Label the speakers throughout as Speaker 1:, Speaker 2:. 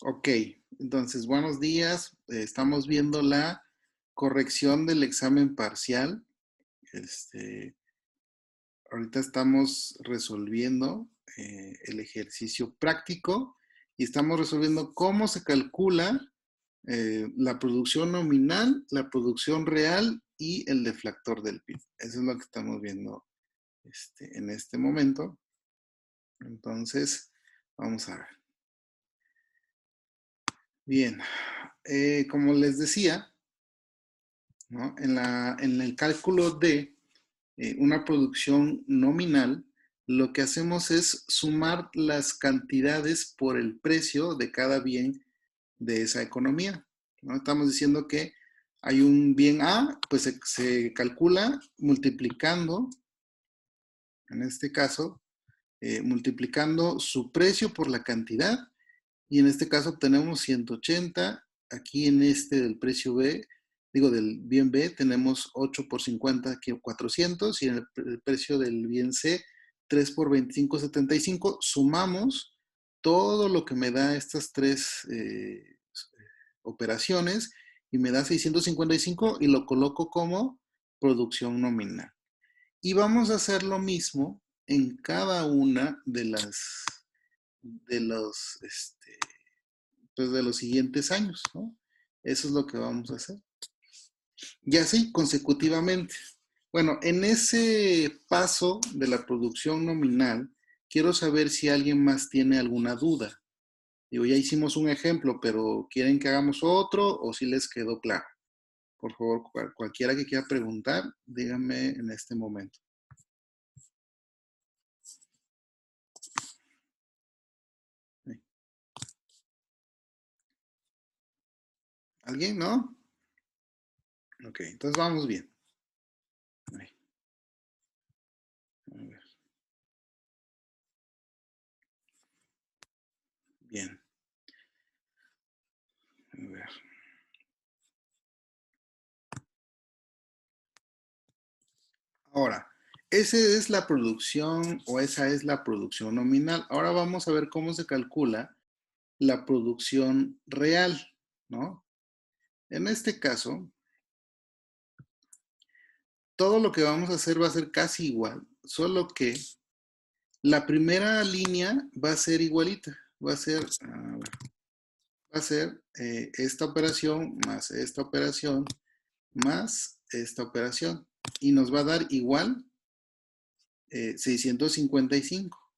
Speaker 1: Ok, entonces buenos días. Estamos viendo la corrección del examen parcial. Este, Ahorita estamos resolviendo el ejercicio práctico y estamos resolviendo cómo se calcula la producción nominal, la producción real y el deflactor del PIB. Eso es lo que estamos viendo en este momento. Entonces, vamos a ver. Bien, como les decía, ¿no? En el cálculo de una producción nominal, lo que hacemos es sumar las cantidades por el precio de cada bien de esa economía, ¿no? Estamos diciendo que hay un bien A, pues se calcula multiplicando, en este caso, multiplicando su precio por la cantidad, y en este caso obtenemos 180. Aquí en este del precio B, digo del bien B, tenemos 8 por 50, que 400, y en el precio del bien C, 3 por 25, 75. Sumamos todo lo que me da estas tres operaciones y me da 655 y lo coloco como producción nominal. Y vamos a hacer lo mismo en cada una de las de los pues de los siguientes años, ¿no? Eso es lo que vamos a hacer. Y así consecutivamente. Bueno, en ese paso de la producción nominal, quiero saber si alguien más tiene alguna duda. Digo, ya hicimos un ejemplo, pero ¿quieren que hagamos otro o si les quedó claro? Por favor, cualquiera que quiera preguntar, díganme en este momento. ¿Alguien? ¿No? Ok, entonces vamos bien. A ver. Bien. A ver. Ahora, esa es la producción o esa es la producción nominal. Ahora vamos a ver cómo se calcula la producción real, ¿no? En este caso, todo lo que vamos a hacer va a ser casi igual, solo que la primera línea va a ser igualita. Va a ser esta operación más esta operación. Y nos va a dar igual 655,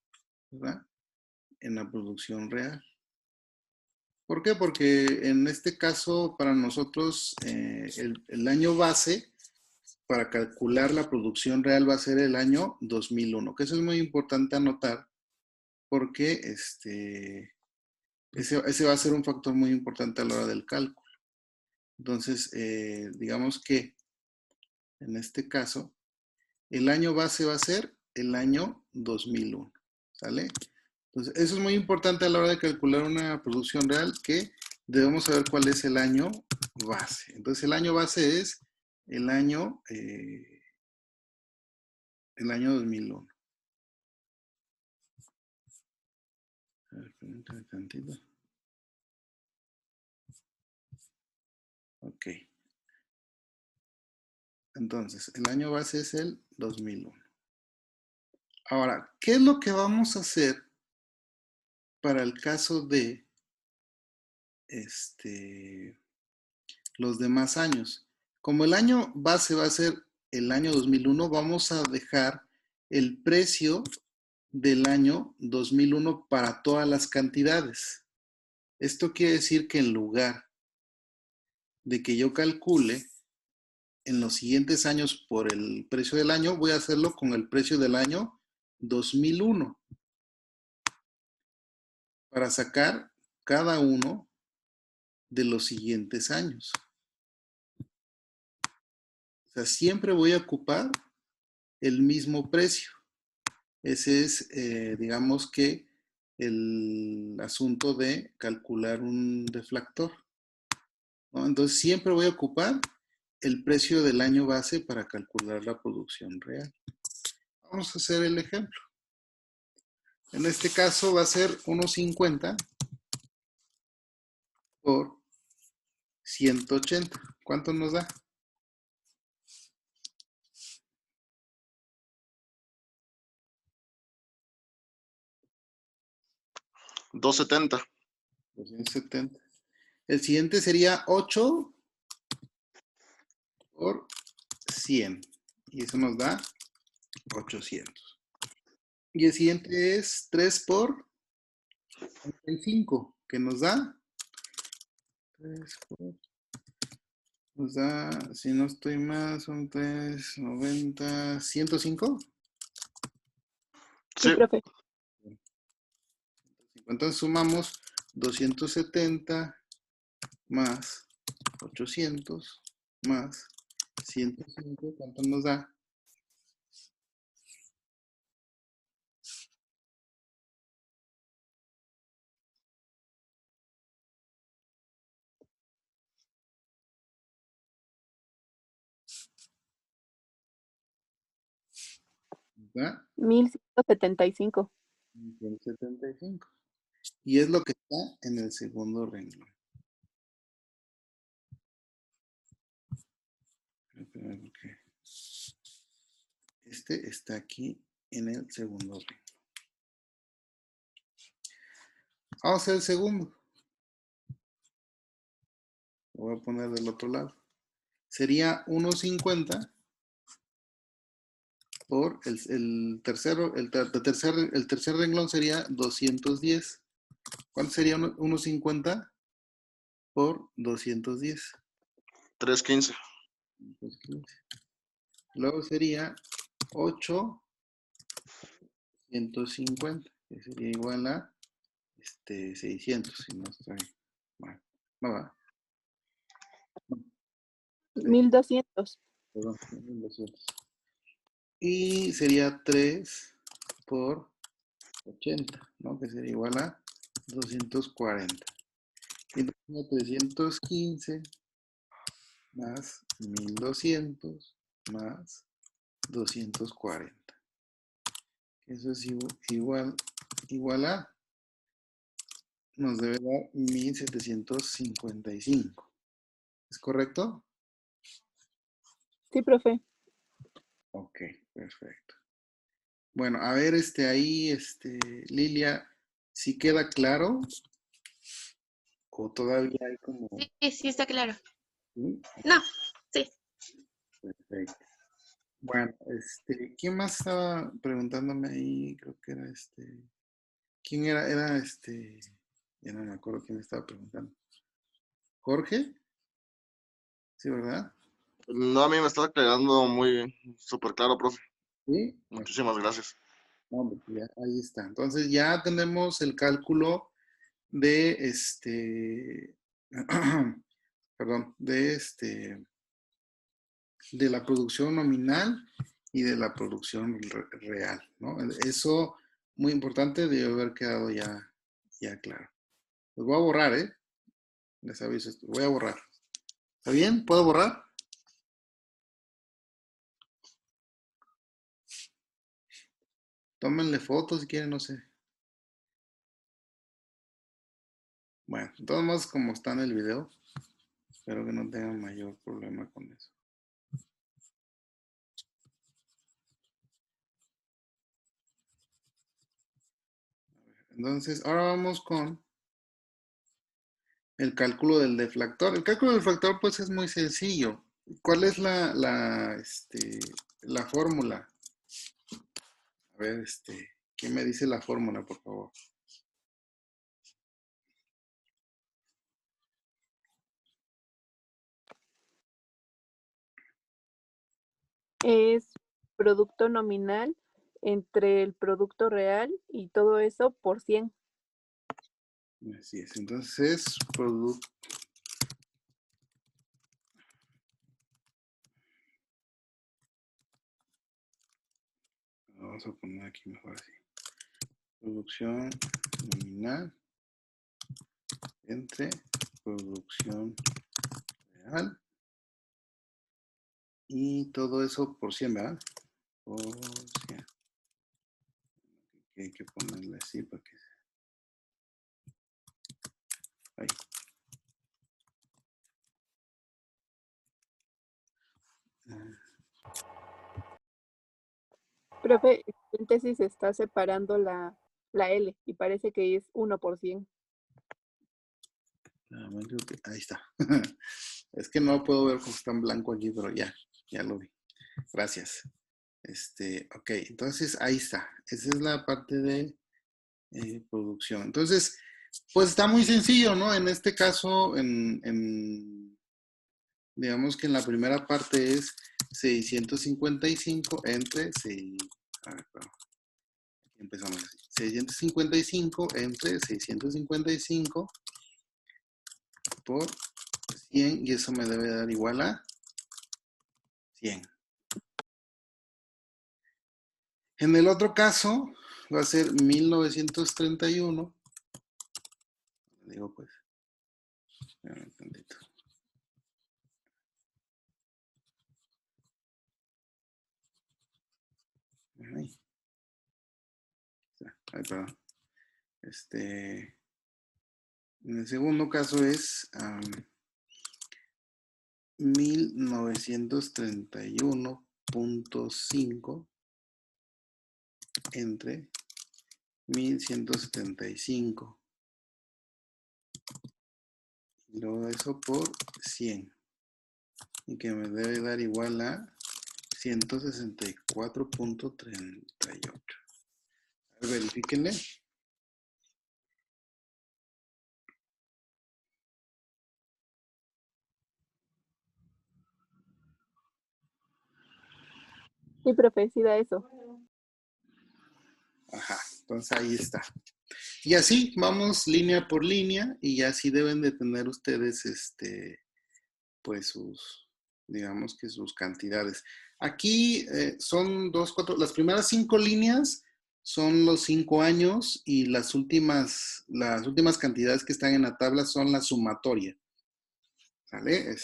Speaker 1: ¿verdad? En la producción real. ¿Por qué? Porque en este caso, para nosotros, el año base para calcular la producción real va a ser el año 2001, que eso es muy importante anotar, porque ese va a ser un factor muy importante a la hora del cálculo. Entonces, digamos que en este caso, el año base va a ser el año 2001, ¿sale? Entonces, eso es muy importante a la hora de calcular una producción real, que debemos saber cuál es el año base. Entonces, el año base es el año, eh, el año 2001. A ver, permítame tantito. Ok. Entonces, el año base es el 2001. Ahora, ¿qué es lo que vamos a hacer para el caso de los demás años? Como el año base va a ser el año 2001, vamos a dejar el precio del año 2001 para todas las cantidades. Esto quiere decir que en lugar de que yo calcule en los siguientes años por el precio del año, voy a hacerlo con el precio del año 2001 para sacar cada uno de los siguientes años. O sea, siempre voy a ocupar el mismo precio. Ese es, digamos que, el asunto de calcular un deflactor, ¿no? Entonces, siempre voy a ocupar el precio del año base para calcular la producción real. Vamos a hacer el ejemplo. En este caso va a ser 1.50 por 180. ¿Cuánto nos da?
Speaker 2: 270.
Speaker 1: 270. El siguiente sería 8 por 100. Y eso nos da 800. Y el siguiente es 3 por 35, que nos da 3 por, nos da, si no estoy más, son 390, 105.
Speaker 2: Sí,
Speaker 3: Sí, profe.
Speaker 1: Entonces sumamos 270 más 800 más 105. ¿Cuánto nos da? Nos da
Speaker 3: 1175.
Speaker 1: 175. Y es lo que está en el segundo renglón. Porque este está aquí en el segundo renglón. Vamos a hacer el segundo. Lo voy a poner del otro lado. Sería 1.50 por el tercero, el tercer renglón sería 210. ¿Cuánto sería 1.50 por 210?
Speaker 2: 315.
Speaker 1: 215. Luego sería 850, que sería igual a 600, si no estoy mal. No va.
Speaker 3: 1200.
Speaker 1: Perdón, 1200. Y sería 3 por 80, ¿no? Que sería igual a 240. Y entonces 315 más 1200 más 240. Eso es igual a, nos debe dar 1755. ¿Es correcto?
Speaker 3: Sí, profe.
Speaker 1: Ok, perfecto. Bueno, a ver, ahí, Lilia, ¿sí queda claro? ¿O todavía hay como...
Speaker 4: Sí, sí, está claro.
Speaker 1: ¿Sí?
Speaker 4: No, sí.
Speaker 1: Perfecto. Bueno, ¿quién más estaba preguntándome ahí? Creo que era ¿quién era? Ya no me acuerdo quién me estaba preguntando. ¿Jorge? Sí, ¿verdad?
Speaker 2: No, a mí me está quedando muy súper claro, profe.
Speaker 1: Sí.
Speaker 2: Muchísimas gracias.
Speaker 1: No, pues ya, ahí está. Entonces ya tenemos el cálculo de perdón, de la producción nominal y de la producción real, ¿no? Eso, muy importante, debe haber quedado ya claro. Los voy a borrar, ¿eh? Les aviso esto. Voy a borrar. ¿Está bien? ¿Puedo borrar? Tómenle fotos si quieren, no sé. Bueno, de todos modos, como está en el video, espero que no tengan mayor problema con eso. Entonces, ahora vamos con el cálculo del deflactor. El cálculo del deflactor, pues, es muy sencillo. ¿Cuál es la fórmula? A ver, ¿quién me dice la fórmula, por favor?
Speaker 3: Es producto nominal entre el producto real y todo eso por 100.
Speaker 1: Así es. Entonces, producto. Vamos a poner aquí mejor así. Producción nominal entre producción real y todo eso por 100, ¿verdad? Por 100. Hay que ponerle así para que... Ahí.
Speaker 3: Profe, en paréntesis está separando la L y parece que es 1%.
Speaker 1: Ahí está. Es que no puedo ver cómo está en blanco aquí, pero ya lo vi. Gracias. Ok, entonces ahí está. Esa es la parte de producción. Entonces, pues está muy sencillo, ¿no? En este caso, digamos que en la primera parte es 655 entre 6, a ver, perdón, aquí empezamos así. 655 entre 655 por 100 y eso me debe dar igual a 100. En el otro caso va a ser 1931. Digo pues, espérame un tantito. Ay, perdón. En el segundo caso es 1931.5 entre 1175. Y luego eso por 100. Y que me debe dar igual a 164.38. A ver, verifíquenle.
Speaker 3: Sí, profe, sí da eso.
Speaker 1: Ajá, entonces ahí está. Y así vamos línea por línea y así deben de tener ustedes pues digamos que sus cantidades. Aquí son 2, 4, las primeras 5 líneas son los 5 años y las últimas cantidades que están en la tabla son la sumatoria. ¿Vale?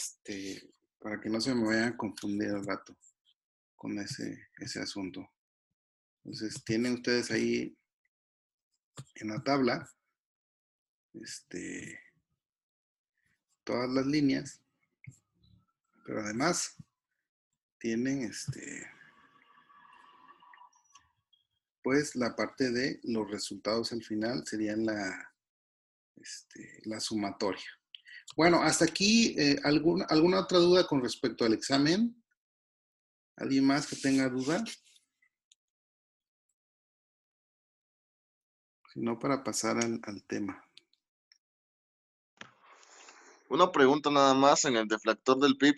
Speaker 1: Para que no se me vayan a confundir al rato con ese asunto. Entonces, tienen ustedes ahí en la tabla todas las líneas, pero además tienen pues la parte de los resultados al final serían la sumatoria. Bueno, hasta aquí, ¿alguna otra duda con respecto al examen? ¿Alguien más que tenga duda? Si no, para pasar al tema.
Speaker 2: Una pregunta nada más en el deflector del PIB,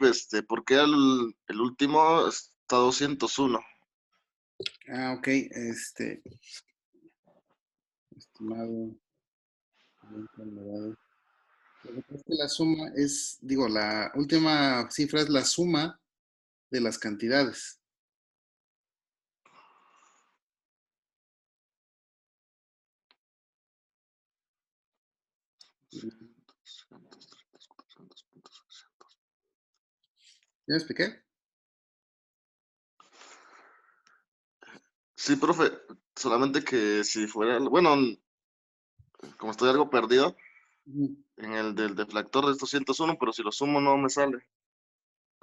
Speaker 2: ¿por qué el último está 201?
Speaker 1: Ah, ok, estimado. Lo que pasa es que la suma es, digo, la última cifra es la suma de las cantidades. ¿Ya me expliqué?
Speaker 2: Sí, profe, solamente que si fuera, bueno, como estoy algo perdido
Speaker 1: Ujú.
Speaker 2: en el del deflector es 201, pero si lo sumo no me sale.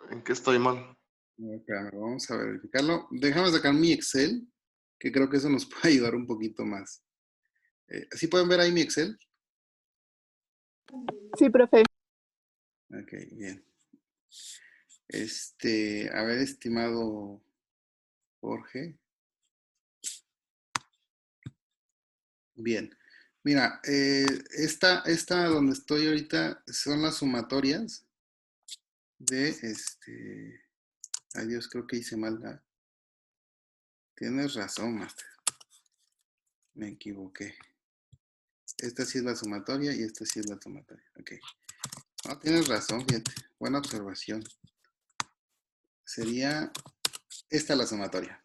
Speaker 2: ¿En qué estoy mal?
Speaker 1: Espérame, vamos a verificarlo. Déjame sacar mi Excel, que creo que eso nos puede ayudar un poquito más. ¿Sí pueden ver ahí mi Excel?
Speaker 3: Sí, profe.
Speaker 1: Ok, bien. A ver, estimado Jorge. Bien. Mira, esta donde estoy ahorita son las sumatorias de Ay Dios, creo que hice mal. Tienes razón, Master. Me equivoqué. Esta sí es la sumatoria y esta sí es la sumatoria. Ok. No, tienes razón, fíjate. Buena observación. Sería esta la sumatoria.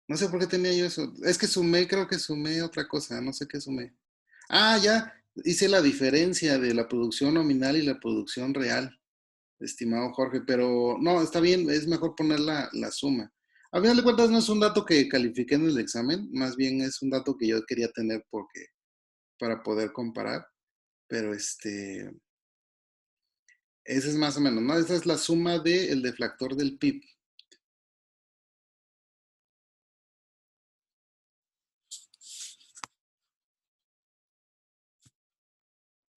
Speaker 1: No sé por qué tenía yo eso. Es que creo que sumé otra cosa. No sé qué sumé. Ah, ya. Hice la diferencia de la producción nominal y la producción real, estimado Jorge. Pero no, está bien. Es mejor poner la suma. A final de cuentas no es un dato que califiqué en el examen. Más bien es un dato que yo quería tener para poder comparar. Pero esa es más o menos, ¿no? Esa es la suma del deflactor del PIB.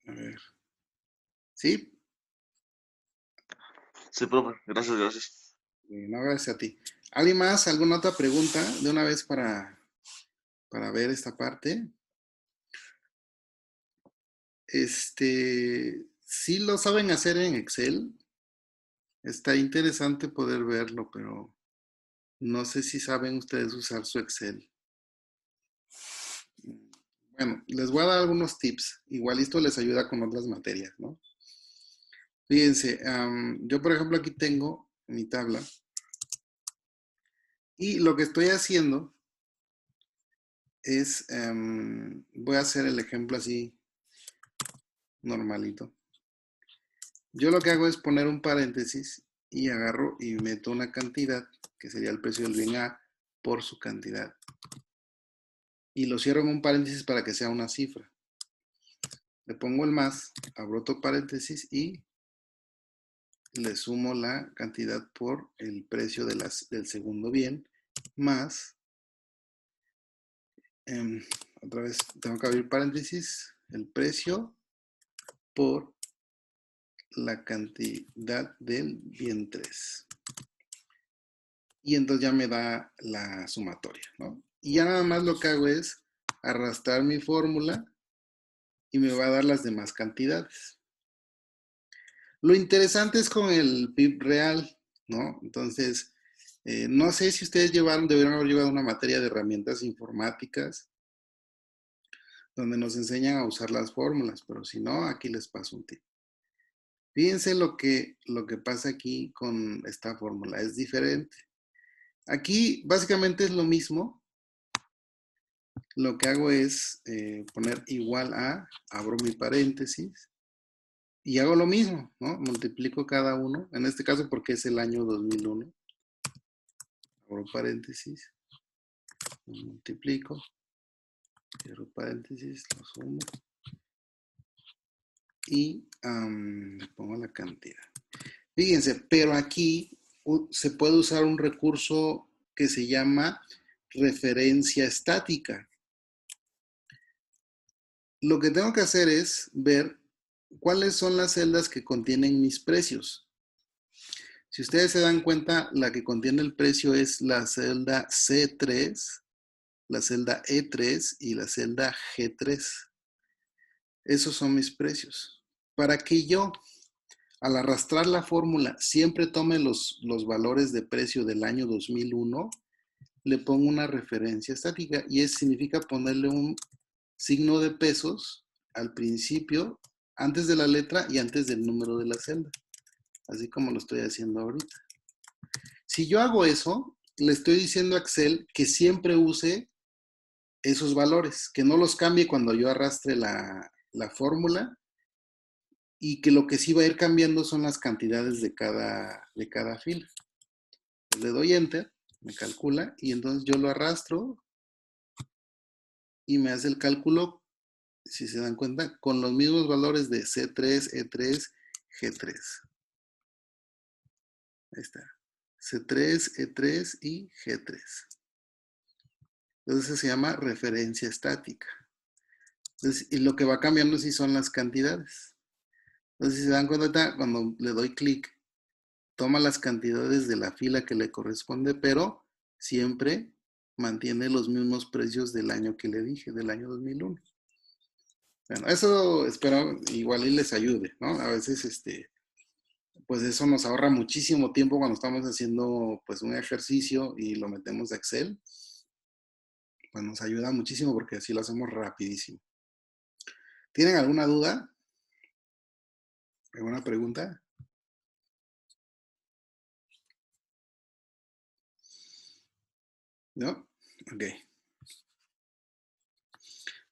Speaker 1: A ver. ¿Sí?
Speaker 2: Sí, profe, gracias.
Speaker 1: No, gracias a ti. ¿Alguien más? ¿Alguna otra pregunta de una vez para ver esta parte? ¿Sí lo saben hacer en Excel? Está interesante poder verlo, pero no sé si saben ustedes usar su Excel. Bueno, les voy a dar algunos tips. Igual esto les ayuda con otras materias, ¿no? Fíjense, yo por ejemplo aquí tengo mi tabla y lo que estoy haciendo es, voy a hacer el ejemplo así normalito. Yo lo que hago es poner un paréntesis y agarro y meto una cantidad, que sería el precio del bien A, por su cantidad. Y lo cierro en un paréntesis para que sea una cifra. Le pongo el más, abro otro paréntesis y le sumo la cantidad por el precio del segundo bien, más, otra vez tengo que abrir paréntesis, el precio por la cantidad del bien 3. Y entonces ya me da la sumatoria, ¿no? Y ya nada más lo que hago es arrastrar mi fórmula y me va a dar las demás cantidades. Lo interesante es con el PIB real, ¿no? Entonces, no sé si ustedes deberían haber llevado una materia de herramientas informáticas donde nos enseñan a usar las fórmulas, pero si no, aquí les paso un tip. Fíjense lo que pasa aquí con esta fórmula, es diferente. Aquí básicamente es lo mismo. Lo que hago es poner igual a, abro mi paréntesis y hago lo mismo, ¿no? Multiplico cada uno, en este caso porque es el año 2001. Abro paréntesis, lo multiplico, cierro paréntesis, lo sumo y le pongo la cantidad. Fíjense, pero aquí se puede usar un recurso que se llama referencia estática. Lo que tengo que hacer es ver cuáles son las celdas que contienen mis precios. Si ustedes se dan cuenta, la que contiene el precio es la celda C3, la celda E3 y la celda G3. Esos son mis precios. Para que yo, al arrastrar la fórmula, siempre tome los valores de precio del año 2001, le pongo una referencia estática y eso significa ponerle un signo de pesos al principio, antes de la letra y antes del número de la celda, así como lo estoy haciendo ahorita. Si yo hago eso, le estoy diciendo a Excel que siempre use esos valores, que no los cambie cuando yo arrastre la fórmula y que lo que sí va a ir cambiando son las cantidades de cada fila. Le doy Enter, me calcula y entonces yo lo arrastro y me hace el cálculo, si se dan cuenta, con los mismos valores de C3, E3, G3. Ahí está. C3, E3 y G3. Entonces se llama referencia estática. Entonces, y lo que va cambiando sí son las cantidades. Entonces, si se dan cuenta, cuando le doy clic, toma las cantidades de la fila que le corresponde, pero siempre mantiene los mismos precios del año que le dije, del año 2001. Bueno, eso espero igual y les ayude, ¿no? A veces, pues eso nos ahorra muchísimo tiempo cuando estamos haciendo, pues, un ejercicio y lo metemos a Excel. Pues nos ayuda muchísimo porque así lo hacemos rapidísimo. ¿Tienen alguna duda? ¿Alguna pregunta? ¿No? Ok.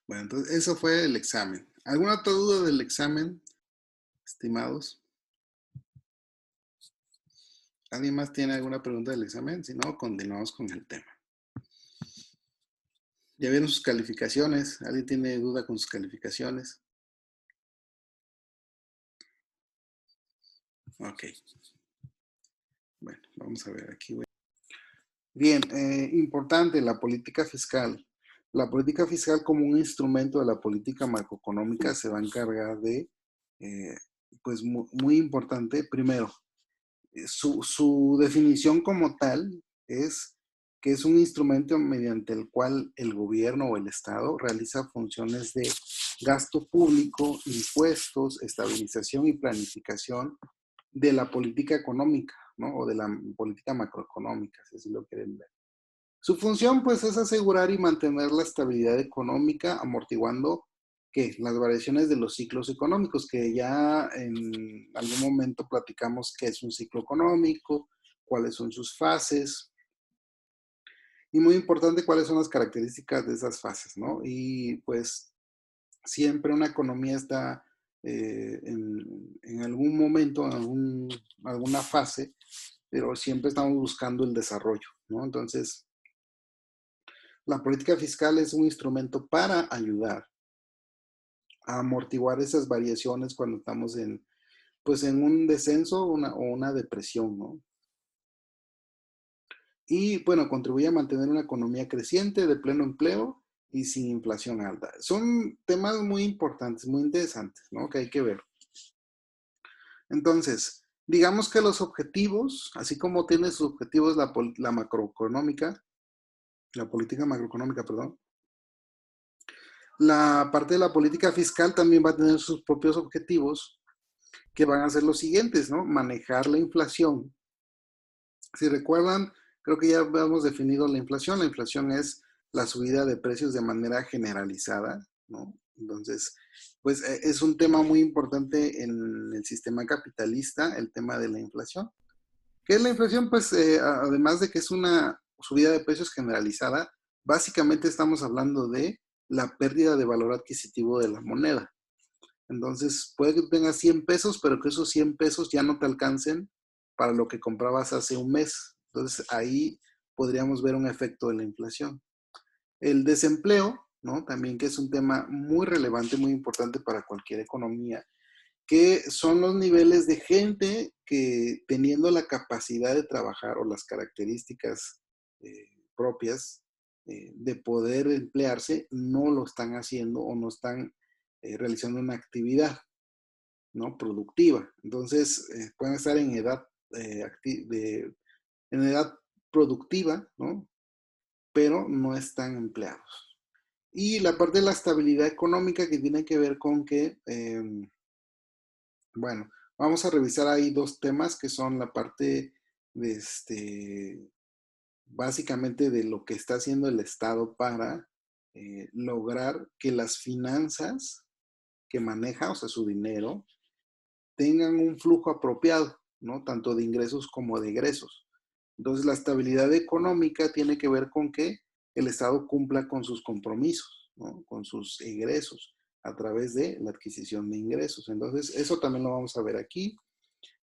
Speaker 1: Bueno, entonces eso fue el examen. ¿Alguna otra duda del examen, estimados? ¿Alguien más tiene alguna pregunta del examen? Si no, continuamos con el tema. ¿Ya vieron sus calificaciones? ¿Alguien tiene duda con sus calificaciones? Ok. Bueno, vamos a ver aquí. Bien, importante la política fiscal. la política fiscal como un instrumento de la política macroeconómica se va a encargar de, pues muy importante, primero, su definición como tal es que es un instrumento mediante el cual el gobierno o el Estado realiza funciones de gasto público, impuestos, estabilización y planificación de la política económica, ¿no? O de la política macroeconómica, si así lo quieren ver. Su función, pues, es asegurar y mantener la estabilidad económica, amortiguando ¿qué? Las variaciones de los ciclos económicos, que ya en algún momento platicamos qué es un ciclo económico, cuáles son sus fases, y muy importante cuáles son las características de esas fases, ¿no? Y pues siempre una economía está en algún momento, en alguna fase, pero siempre estamos buscando el desarrollo, ¿no? Entonces, la política fiscal es un instrumento para ayudar a amortiguar esas variaciones cuando estamos en, pues, en un descenso o una depresión, ¿no? Y bueno, contribuye a mantener una economía creciente, de pleno empleo y sin inflación alta. Son temas muy importantes, muy interesantes, ¿no? Que hay que ver. Entonces, digamos que los objetivos, así como tiene sus objetivos la macroeconómica, la política macroeconómica, perdón, la parte de la política fiscal también va a tener sus propios objetivos que van a ser los siguientes, ¿no? Manejar la inflación. Si recuerdan, creo que ya hemos definido la inflación. La inflación es la subida de precios de manera generalizada, ¿no? Entonces, pues es un tema muy importante en el sistema capitalista, el tema de la inflación. ¿Qué es la inflación? Pues además de que es una subida de precios generalizada, básicamente estamos hablando de la pérdida de valor adquisitivo de la moneda. Entonces, puede que tengas 100 pesos, pero que esos 100 pesos ya no te alcancen para lo que comprabas hace un mes. Entonces, ahí podríamos ver un efecto de la inflación. El desempleo, ¿no? También que es un tema muy relevante, muy importante para cualquier economía, que son los niveles de gente que teniendo la capacidad de trabajar o las características propias de poder emplearse, no lo están haciendo o no están realizando una actividad, ¿no? Productiva. Entonces, pueden estar en edad, en edad productiva, ¿no? Pero no están empleados. Y la parte de la estabilidad económica que tiene que ver con que bueno, vamos a revisar ahí dos temas que son la parte de básicamente de lo que está haciendo el Estado para lograr que las finanzas que maneja, o sea, su dinero, tengan un flujo apropiado, ¿no? Tanto de ingresos como de egresos. Entonces, la estabilidad económica tiene que ver con que el Estado cumpla con sus compromisos, ¿no? Con sus egresos a través de la adquisición de ingresos. Entonces, eso también lo vamos a ver aquí.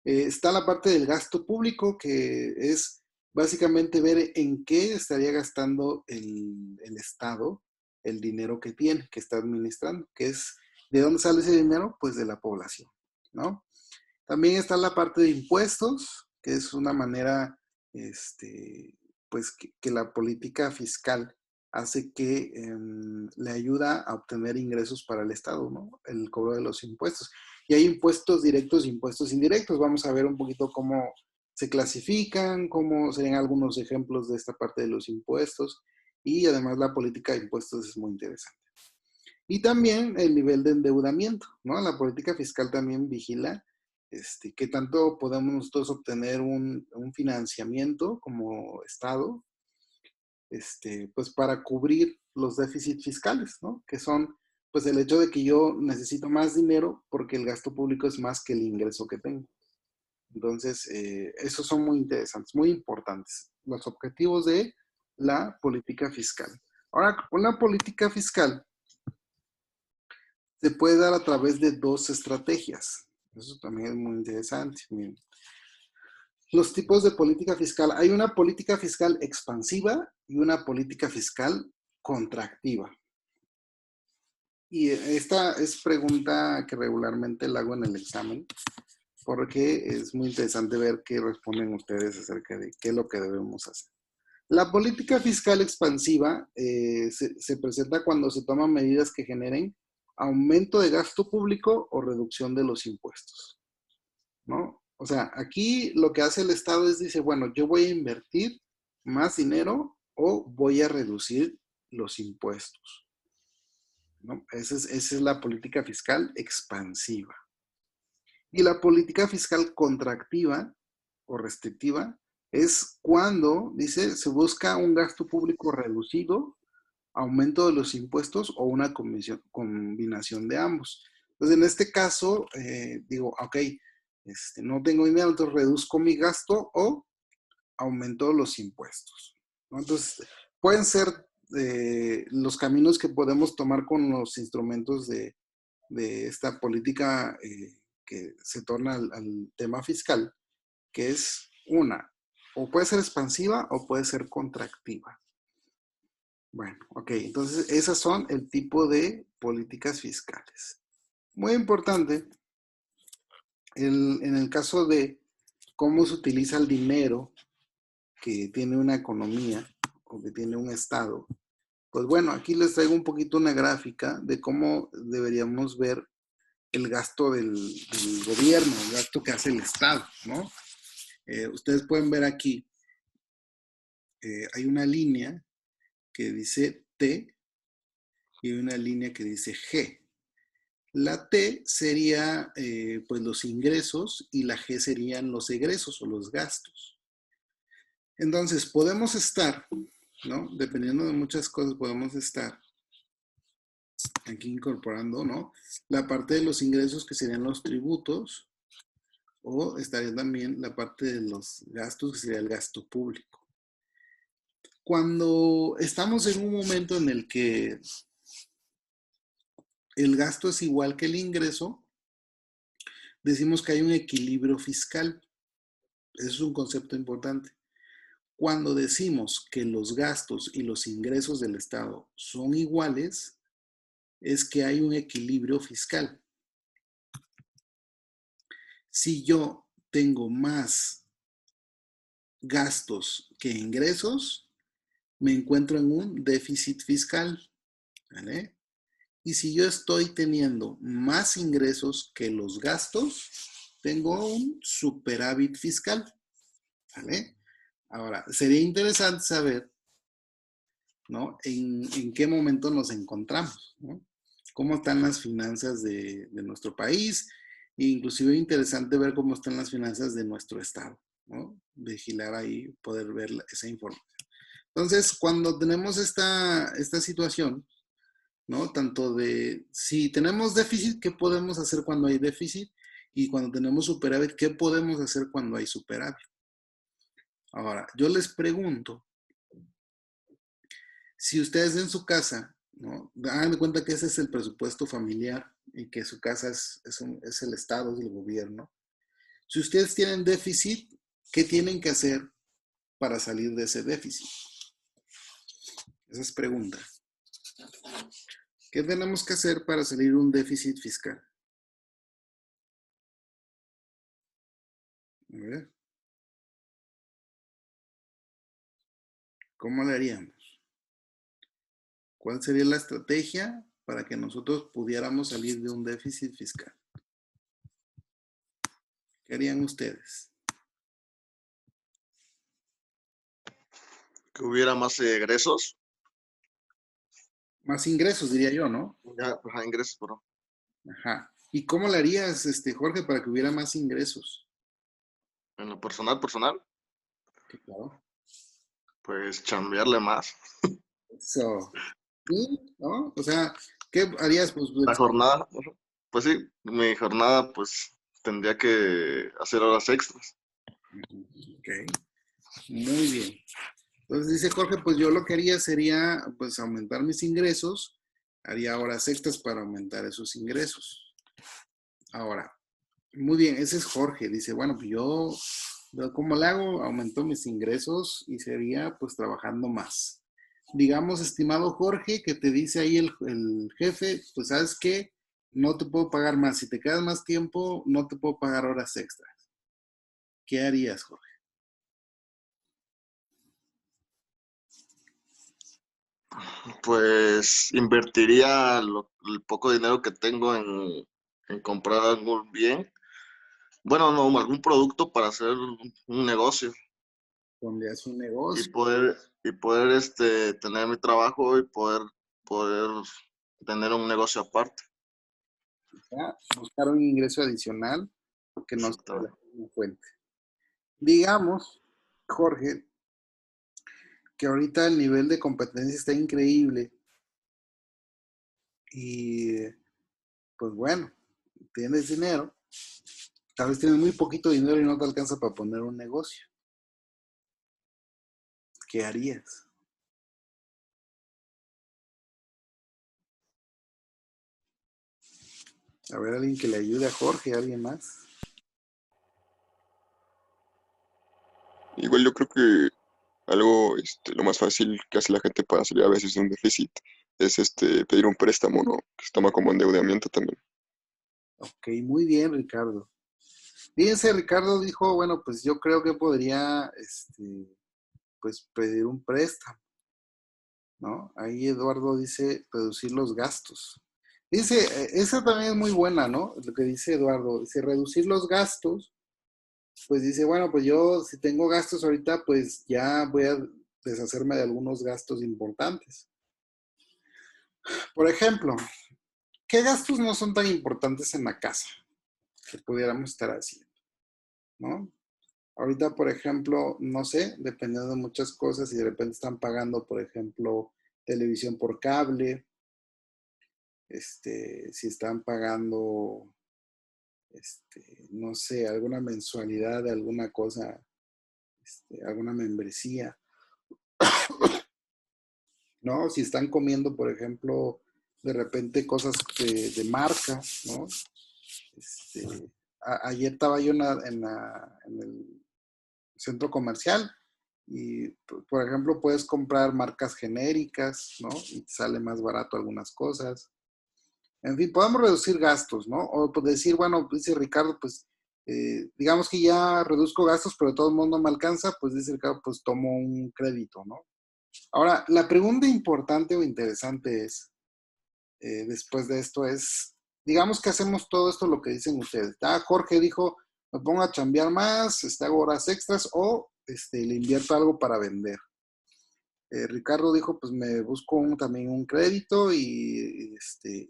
Speaker 1: Está la parte del gasto público, que es básicamente ver en qué estaría gastando el Estado el dinero que tiene, que está administrando, que es, ¿de dónde sale ese dinero? Pues de la población, ¿no? También está la parte de impuestos, que es una manera, pues, que la política fiscal hace que le ayuda a obtener ingresos para el Estado, ¿no? El cobro de los impuestos. Y hay impuestos directos e impuestos indirectos. Vamos a ver un poquito cómo se clasifican, cómo serían algunos ejemplos de esta parte de los impuestos. Y además la política de impuestos es muy interesante. Y también el nivel de endeudamiento, ¿no? La política fiscal también vigila qué tanto podemos nosotros obtener un financiamiento como Estado, pues para cubrir los déficits fiscales, ¿no? Que son, pues el hecho de que yo necesito más dinero porque el gasto público es más que el ingreso que tengo. Entonces, esos son muy interesantes, muy importantes, los objetivos de la política fiscal. Ahora, una política fiscal se puede dar a través de dos estrategias. Eso también es muy interesante. Miren. Los tipos de política fiscal. Hay una política fiscal expansiva y una política fiscal contractiva. Y esta es pregunta que regularmente la hago en el examen, porque es muy interesante ver qué responden ustedes acerca de qué es lo que debemos hacer. La política fiscal expansiva se presenta cuando se toman medidas que generen aumento de gasto público o reducción de los impuestos, ¿no? O sea, aquí lo que hace el Estado es, dice, bueno, yo voy a invertir más dinero o voy a reducir los impuestos, ¿no? Esa es la política fiscal expansiva. Y la política fiscal contractiva o restrictiva es cuando, dice, se busca un gasto público reducido, aumento de los impuestos o una combinación de ambos. Entonces, en este caso, digo, ok, no tengo dinero, entonces reduzco mi gasto o aumento los impuestos, ¿no? Entonces, pueden ser los caminos que podemos tomar con los instrumentos de esta política que se torna al tema fiscal, que es una, o puede ser expansiva o puede ser contractiva. Bueno, ok, entonces esas son el tipo de políticas fiscales. Muy importante, en el caso de cómo se utiliza el dinero que tiene una economía o que tiene un Estado, pues bueno, aquí les traigo un poquito una gráfica de cómo deberíamos ver el gasto del gobierno, el gasto que hace el Estado, ¿no? Ustedes pueden ver aquí, hay una línea que dice T y una línea que dice G. La T sería pues los ingresos y la G serían los egresos o los gastos. Entonces, podemos estar, ¿no? Dependiendo de muchas cosas, podemos estar aquí incorporando, ¿no? La parte de los ingresos que serían los tributos o estaría también la parte de los gastos que sería el gasto público. Cuando estamos en un momento en el que el gasto es igual que el ingreso, decimos que hay un equilibrio fiscal. Eso es un concepto importante. Cuando decimos que los gastos y los ingresos del Estado son iguales, es que hay un equilibrio fiscal. Si yo tengo más gastos que ingresos, me encuentro en un déficit fiscal, ¿vale? Y si yo estoy teniendo más ingresos que los gastos, tengo un superávit fiscal, ¿vale? Ahora, sería interesante saber, ¿no? En qué momento nos encontramos, ¿no? Cómo están las finanzas de nuestro país, e inclusive interesante ver cómo están las finanzas de nuestro estado, ¿no? Vigilar ahí, poder ver esa información. Entonces, cuando tenemos esta situación, ¿no? Tanto de, si tenemos déficit, ¿qué podemos hacer cuando hay déficit? Y cuando tenemos superávit, ¿qué podemos hacer cuando hay superávit? Ahora, yo les pregunto, si ustedes en su casa, ¿no? Hagan de cuenta que ese es el presupuesto familiar y que su casa es el Estado, es el gobierno. Si ustedes tienen déficit, ¿qué tienen que hacer para salir de ese déficit? Esa es pregunta. ¿Qué tenemos que hacer para salir de un déficit fiscal? A ver. ¿Cómo le haríamos? ¿Cuál sería la estrategia para que nosotros pudiéramos salir de un déficit fiscal? ¿Qué harían ustedes?
Speaker 2: Que hubiera más egresos.
Speaker 1: Más ingresos, diría yo, ¿no?
Speaker 2: Ya, ajá, ingresos, pero
Speaker 1: Ajá. ¿Y cómo le harías, Jorge, para que hubiera más ingresos?
Speaker 2: en lo personal,
Speaker 1: Sí, claro.
Speaker 2: pues chambearle más.
Speaker 1: Eso. Sí, ¿no? O sea, ¿qué harías? Pues,
Speaker 2: La jornada, pues sí, mi jornada pues tendría que hacer horas extras.
Speaker 1: ok. Muy bien. Entonces dice Jorge, pues yo lo que haría sería, pues, aumentar mis ingresos, haría horas extras para aumentar esos ingresos. Ahora, muy bien, ese es Jorge. Dice, bueno, pues yo, ¿cómo le hago? Aumento mis ingresos y sería, pues, trabajando más. Digamos, estimado Jorge, que te dice ahí el jefe, pues, ¿sabes qué? No te puedo pagar más. Si te quedas más tiempo, no te puedo pagar horas extras. ¿Qué harías, Jorge?
Speaker 2: Pues invertiría el poco dinero que tengo en comprar algún bien. Bueno, no, algún producto para hacer un negocio
Speaker 1: Donde es un
Speaker 2: y
Speaker 1: negocio.
Speaker 2: poder tener mi trabajo y poder tener un negocio aparte.
Speaker 1: ¿Ya? Buscar un ingreso adicional que no sea de la
Speaker 2: Exactamente.
Speaker 1: misma fuente. Digamos, Jorge, que ahorita el nivel de competencia está increíble y pues bueno, tienes dinero, tal vez tienes muy poquito dinero y no te alcanza para poner un negocio. ¿Qué harías? A ver, alguien que le ayude a Jorge, alguien más.
Speaker 5: Igual yo creo que algo, lo más fácil que hace la gente para salir a veces de un déficit es pedir un préstamo, ¿no? Que se toma como endeudamiento también.
Speaker 1: Ok, muy bien, Ricardo. Fíjense, Ricardo dijo, bueno, pues yo creo que podría, pues pedir un préstamo, ¿no? Ahí Eduardo dice reducir los gastos. Dice, esa también es muy buena, ¿no? Lo que dice Eduardo, dice reducir los gastos, pues dice, bueno, pues yo si tengo gastos ahorita, pues ya voy a deshacerme de algunos gastos importantes. Por ejemplo, ¿qué gastos no son tan importantes en la casa que pudiéramos estar haciendo, ¿no? Ahorita, por ejemplo, no sé, dependiendo de muchas cosas, si de repente están pagando, por ejemplo, televisión por cable, si están pagando, no sé, alguna mensualidad de alguna cosa, alguna membresía, ¿no? Si están comiendo, por ejemplo, de repente cosas de marca, ¿no? Ayer estaba yo en el centro comercial y, por ejemplo, puedes comprar marcas genéricas, ¿no? Y te sale más barato algunas cosas. En fin, podemos reducir gastos, ¿no? O pues decir, bueno, dice Ricardo, pues digamos que ya reduzco gastos, pero de todos modos no me alcanza, pues dice Ricardo, pues tomo un crédito, ¿no? Ahora, la pregunta importante o interesante es, después de esto es, digamos que hacemos todo esto lo que dicen ustedes. Jorge dijo, me pongo a chambear más, hago horas extras o le invierto algo para vender. Ricardo dijo, pues me busco también un crédito y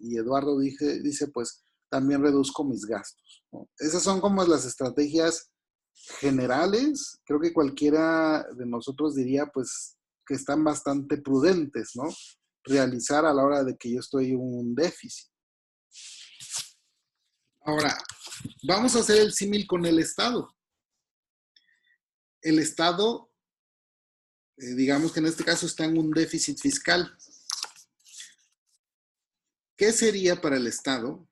Speaker 1: Eduardo dice, pues también reduzco mis gastos, ¿no? Esas son como las estrategias generales. Creo que cualquiera de nosotros diría, pues, que están bastante prudentes, ¿no? Realizar a la hora de que yo estoy en un déficit. Ahora, vamos a hacer el símil con el Estado. El Estado, digamos que en este caso está en un déficit fiscal. ¿Qué sería para el Estado,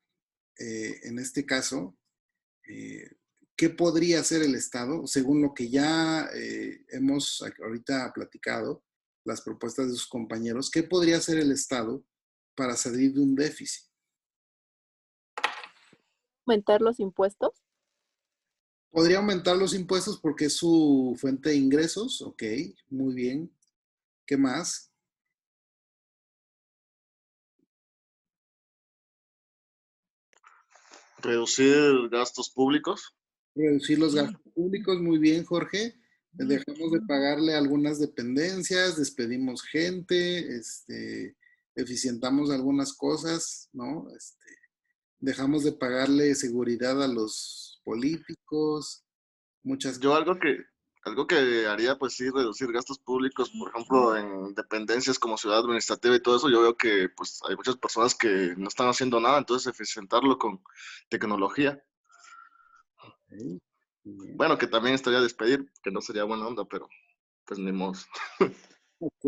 Speaker 1: en este caso, qué podría hacer el Estado, según lo que ya hemos ahorita platicado, las propuestas de sus compañeros, qué podría hacer el Estado para salir de un déficit?
Speaker 3: Aumentar los impuestos.
Speaker 1: Podría aumentar los impuestos porque es su fuente de ingresos, ok, muy bien. ¿Qué más?
Speaker 2: Reducir gastos públicos.
Speaker 1: Reducir los gastos públicos, muy bien, Jorge. Dejamos de pagarle algunas dependencias, despedimos gente, eficientamos algunas cosas, ¿no? Dejamos de pagarle seguridad a los políticos, muchas
Speaker 2: Yo
Speaker 1: cosas.
Speaker 2: algo que haría, pues sí, reducir gastos públicos, por ejemplo, en dependencias como ciudad administrativa y todo eso, yo veo que pues hay muchas personas que no están haciendo nada, entonces eficientarlo con tecnología.
Speaker 1: Okay, muy bien.
Speaker 2: Bueno, que también estaría despedir, que no sería buena onda, pero pues ni modo.
Speaker 1: Ok.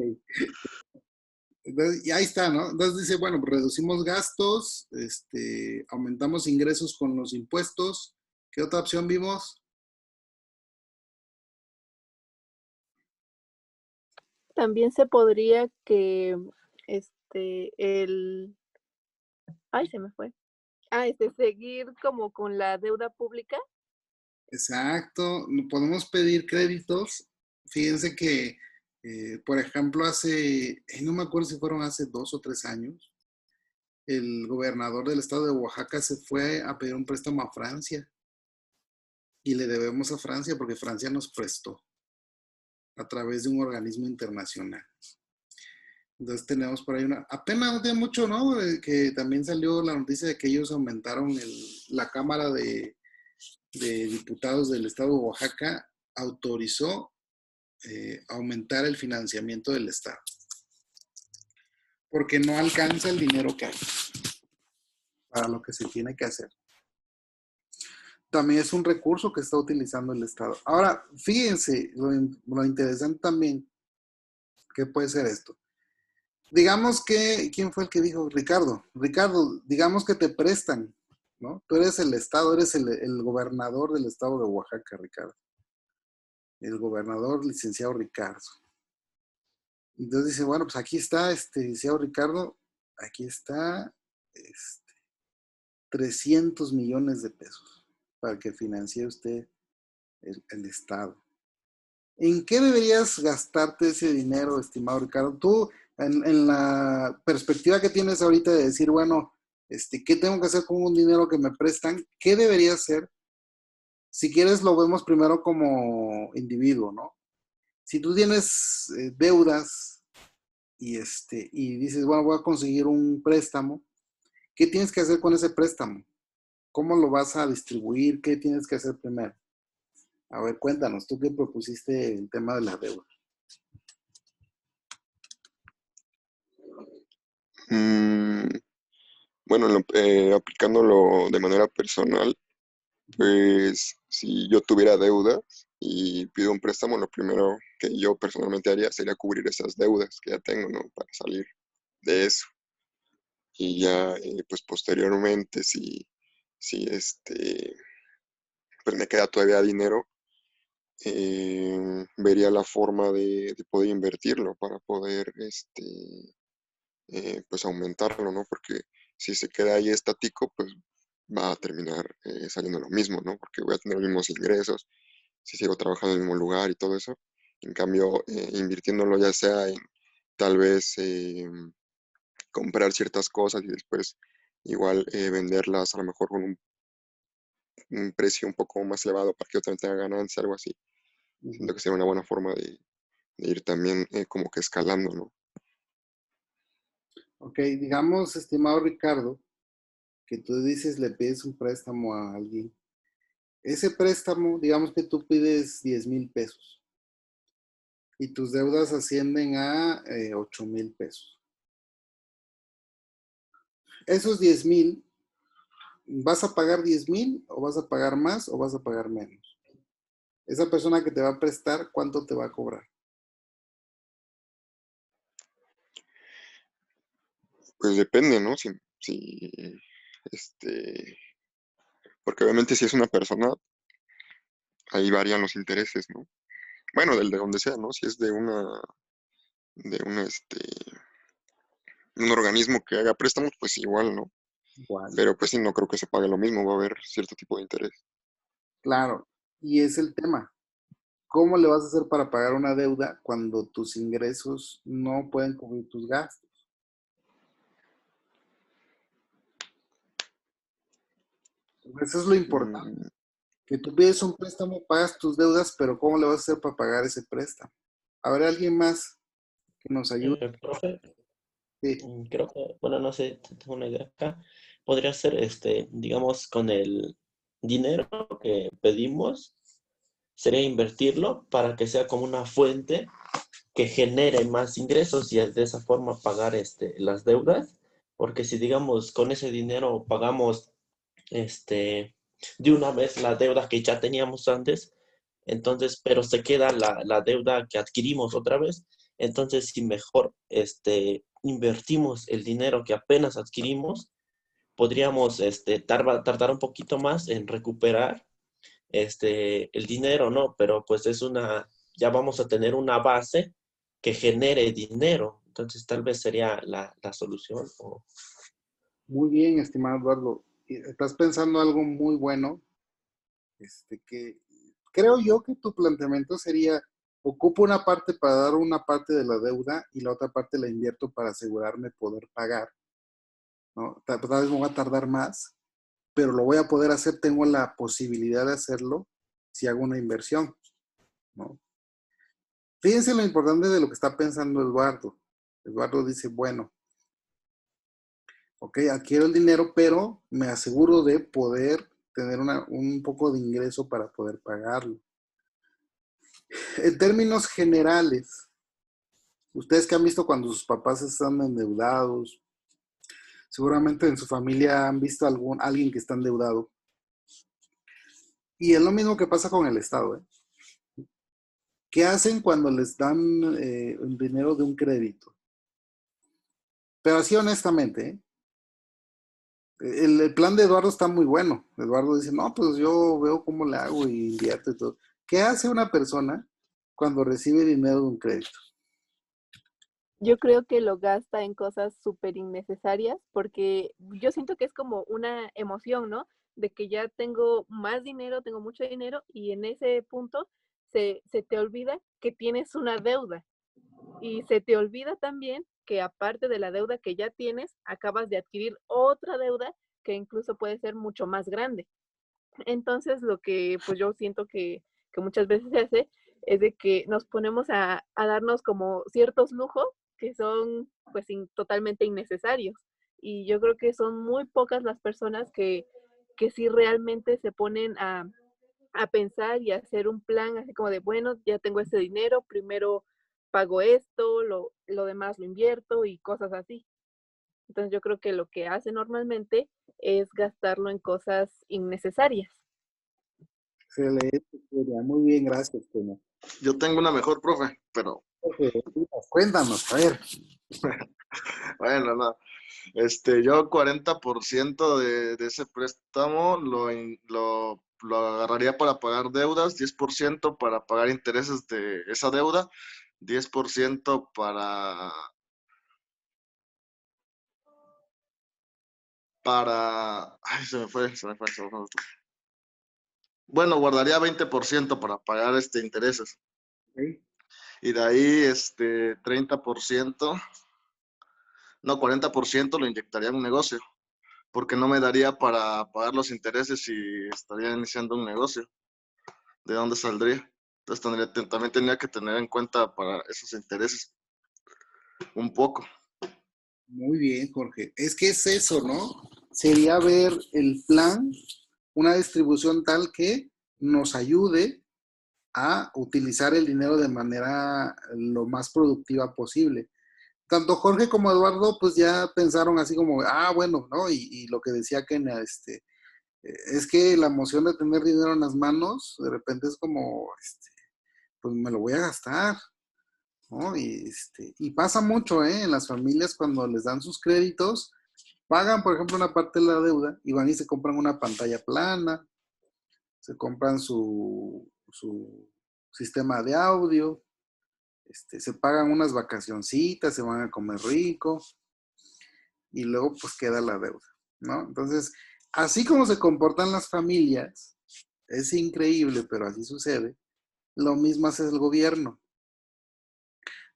Speaker 1: Entonces, y ahí está, ¿no? Entonces dice, bueno, pues reducimos gastos, aumentamos ingresos con los impuestos. ¿Qué otra opción vimos?
Speaker 3: También se podría que el ay, se me fue. Seguir como con la deuda pública.
Speaker 1: Exacto, no podemos pedir créditos. Fíjense que Por ejemplo, no me acuerdo si fueron hace 2 o 3 años, el gobernador del estado de Oaxaca se fue a pedir un préstamo a Francia y le debemos a Francia porque Francia nos prestó a través de un organismo internacional. Entonces tenemos por ahí apenas no tiene mucho, ¿no? Que también salió la noticia de que ellos aumentaron la Cámara de Diputados del estado de Oaxaca, autorizó aumentar el financiamiento del estado, porque no alcanza el dinero que hay para lo que se tiene que hacer. También es un recurso que está utilizando el estado. Ahora, fíjense, lo interesante también, ¿qué puede ser esto? Digamos que, ¿quién fue el que dijo? Ricardo, digamos que te prestan, ¿no? Tú eres el estado, eres el gobernador del estado de Oaxaca, Ricardo. El gobernador licenciado Ricardo. Entonces dice, bueno, pues aquí está, licenciado Ricardo, aquí está, 300 millones de pesos para que financie usted el estado. ¿En qué deberías gastarte ese dinero, estimado Ricardo? Tú, en la perspectiva que tienes ahorita de decir, bueno, ¿qué tengo que hacer con un dinero que me prestan? ¿Qué debería hacer? Si quieres, lo vemos primero como individuo, ¿no? Si tú tienes deudas y dices, bueno, voy a conseguir un préstamo, ¿qué tienes que hacer con ese préstamo? ¿Cómo lo vas a distribuir? ¿Qué tienes que hacer primero? A ver, cuéntanos, tú que propusiste el tema de la deuda.
Speaker 5: Bueno, aplicándolo de manera personal, pues si yo tuviera deudas y pido un préstamo, lo primero que yo personalmente haría sería cubrir esas deudas que ya tengo, ¿no? Para salir de eso. Y ya, pues posteriormente, si pues me queda todavía dinero, vería la forma de poder invertirlo para poder, pues aumentarlo, ¿no? Porque si se queda ahí estático, pues va a terminar saliendo lo mismo, ¿no? Porque voy a tener los mismos ingresos si sigo trabajando en el mismo lugar y todo eso. En cambio, invirtiéndolo ya sea en tal vez comprar ciertas cosas y después igual venderlas a lo mejor con un precio un poco más elevado para que yo también tenga ganancia, algo así. Siento que sería una buena forma de ir también como que escalando, ¿no?
Speaker 1: Ok, digamos, estimado Ricardo, que tú dices le pides un préstamo a alguien. Ese préstamo, digamos que tú pides 10,000 pesos y tus deudas ascienden a 8,000 pesos. Esos 10,000, ¿vas a pagar 10,000 o vas a pagar más o vas a pagar menos? Esa persona que te va a prestar, ¿cuánto te va a cobrar?
Speaker 5: Pues depende, ¿no? Porque obviamente si es una persona, ahí varían los intereses, ¿no? Bueno, del de donde sea, ¿no? Si es de un organismo que haga préstamos, pues igual, ¿no?
Speaker 1: Igual.
Speaker 5: Pero pues sí, no creo que se pague lo mismo, va a haber cierto tipo de interés.
Speaker 1: Claro, y es el tema. ¿Cómo le vas a hacer para pagar una deuda cuando tus ingresos no pueden cubrir tus gastos? Eso es lo importante.
Speaker 5: Mm,
Speaker 1: Que tú pides un préstamo, pagas tus deudas, pero ¿cómo le vas a hacer para pagar ese préstamo? ¿Habrá alguien más que nos ayude?
Speaker 6: Profe,
Speaker 1: Sí.
Speaker 6: creo que, bueno, no sé, tengo una idea acá. Podría ser, digamos, con el dinero que pedimos, sería invertirlo para que sea como una fuente que genere más ingresos y de esa forma pagar, las deudas. Porque si, digamos, con ese dinero pagamos, de una vez la deuda que ya teníamos antes, entonces, pero se queda la deuda que adquirimos otra vez. Entonces, si mejor invertimos el dinero que apenas adquirimos, podríamos tardar un poquito más en recuperar el dinero, ¿no? Pero pues ya vamos a tener una base que genere dinero. Entonces, tal vez sería la solución.
Speaker 1: Muy bien, estimado Eduardo. Estás pensando algo muy bueno, que creo yo que tu planteamiento sería, ocupo una parte para dar una parte de la deuda y la otra parte la invierto para asegurarme poder pagar, ¿no? Tal vez me voy a tardar más, pero lo voy a poder hacer, tengo la posibilidad de hacerlo si hago una inversión, ¿no? Fíjense lo importante de lo que está pensando Eduardo. Eduardo dice, bueno, ok, adquiero el dinero, pero me aseguro de poder tener un poco de ingreso para poder pagarlo. En términos generales, ustedes que han visto cuando sus papás están endeudados, seguramente en su familia han visto alguien que está endeudado. Y es lo mismo que pasa con el Estado, ¿eh? ¿Qué hacen cuando les dan el dinero de un crédito? Pero así honestamente, ¿eh? El plan de Eduardo está muy bueno. Eduardo dice, no, pues yo veo cómo le hago y invierto y todo. ¿Qué hace una persona cuando recibe dinero de un crédito?
Speaker 3: Yo creo que lo gasta en cosas súper innecesarias porque yo siento que es como una emoción, ¿no? De que ya tengo más dinero, tengo mucho dinero y en ese punto se te olvida que tienes una deuda y se te olvida también que aparte de la deuda que ya tienes, acabas de adquirir otra deuda que incluso puede ser mucho más grande. Entonces, lo que pues yo siento que muchas veces se hace es de que nos ponemos a darnos como ciertos lujos que son pues totalmente innecesarios. Y yo creo que son muy pocas las personas que sí realmente se ponen a pensar y a hacer un plan así como de, bueno, ya tengo este dinero, primero pago esto, lo demás lo invierto y cosas así. Entonces yo creo que lo que hace normalmente es gastarlo en cosas innecesarias.
Speaker 1: Excelente, Kenia. Muy bien, gracias, Kenia.
Speaker 2: Yo tengo una mejor, profe, pero
Speaker 1: Cuéntanos, a ver.
Speaker 2: bueno, no. Yo 40% de ese préstamo lo agarraría para pagar deudas, 10% para pagar intereses de esa deuda, 10% ay, se me fue. Bueno, guardaría 20% para pagar intereses.
Speaker 1: Okay.
Speaker 2: Y de ahí, 30%, no, 40% lo inyectaría en un negocio, porque no me daría para pagar los intereses si estaría iniciando un negocio. ¿De dónde saldría? Entonces también tenía que tener en cuenta para esos intereses un poco.
Speaker 1: Muy bien, Jorge. Es que es eso, ¿no? Sería ver el plan, una distribución tal que nos ayude a utilizar el dinero de manera lo más productiva posible. Tanto Jorge como Eduardo, pues ya pensaron así como, bueno, ¿no? Y lo que decía Kenia, es que la emoción de tener dinero en las manos, de repente es como, pues me lo voy a gastar, ¿no? Y pasa mucho, ¿eh? En las familias cuando les dan sus créditos, pagan, por ejemplo, una parte de la deuda y van y se compran una pantalla plana, se compran su sistema de audio, se pagan unas vacacioncitas, se van a comer rico y luego pues queda la deuda, ¿no? Entonces, así como se comportan las familias, es increíble, pero así sucede, lo mismo hace el gobierno.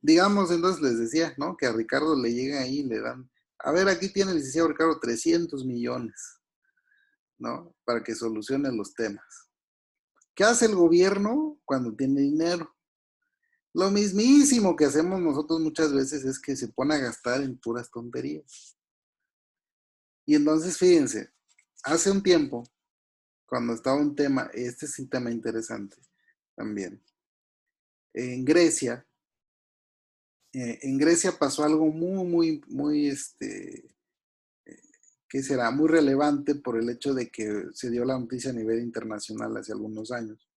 Speaker 1: Digamos, entonces les decía, ¿no? Que a Ricardo le llega ahí y le dan, a ver, aquí tiene el licenciado Ricardo 300 millones, ¿no? Para que solucione los temas. ¿Qué hace el gobierno cuando tiene dinero? Lo mismísimo que hacemos nosotros muchas veces es que se pone a gastar en puras tonterías. Y entonces, fíjense, hace un tiempo, cuando estaba un tema, este es un tema interesante también, en Grecia, pasó algo muy, muy, muy, ¿qué será? Muy relevante por el hecho de que se dio la noticia a nivel internacional hace algunos años.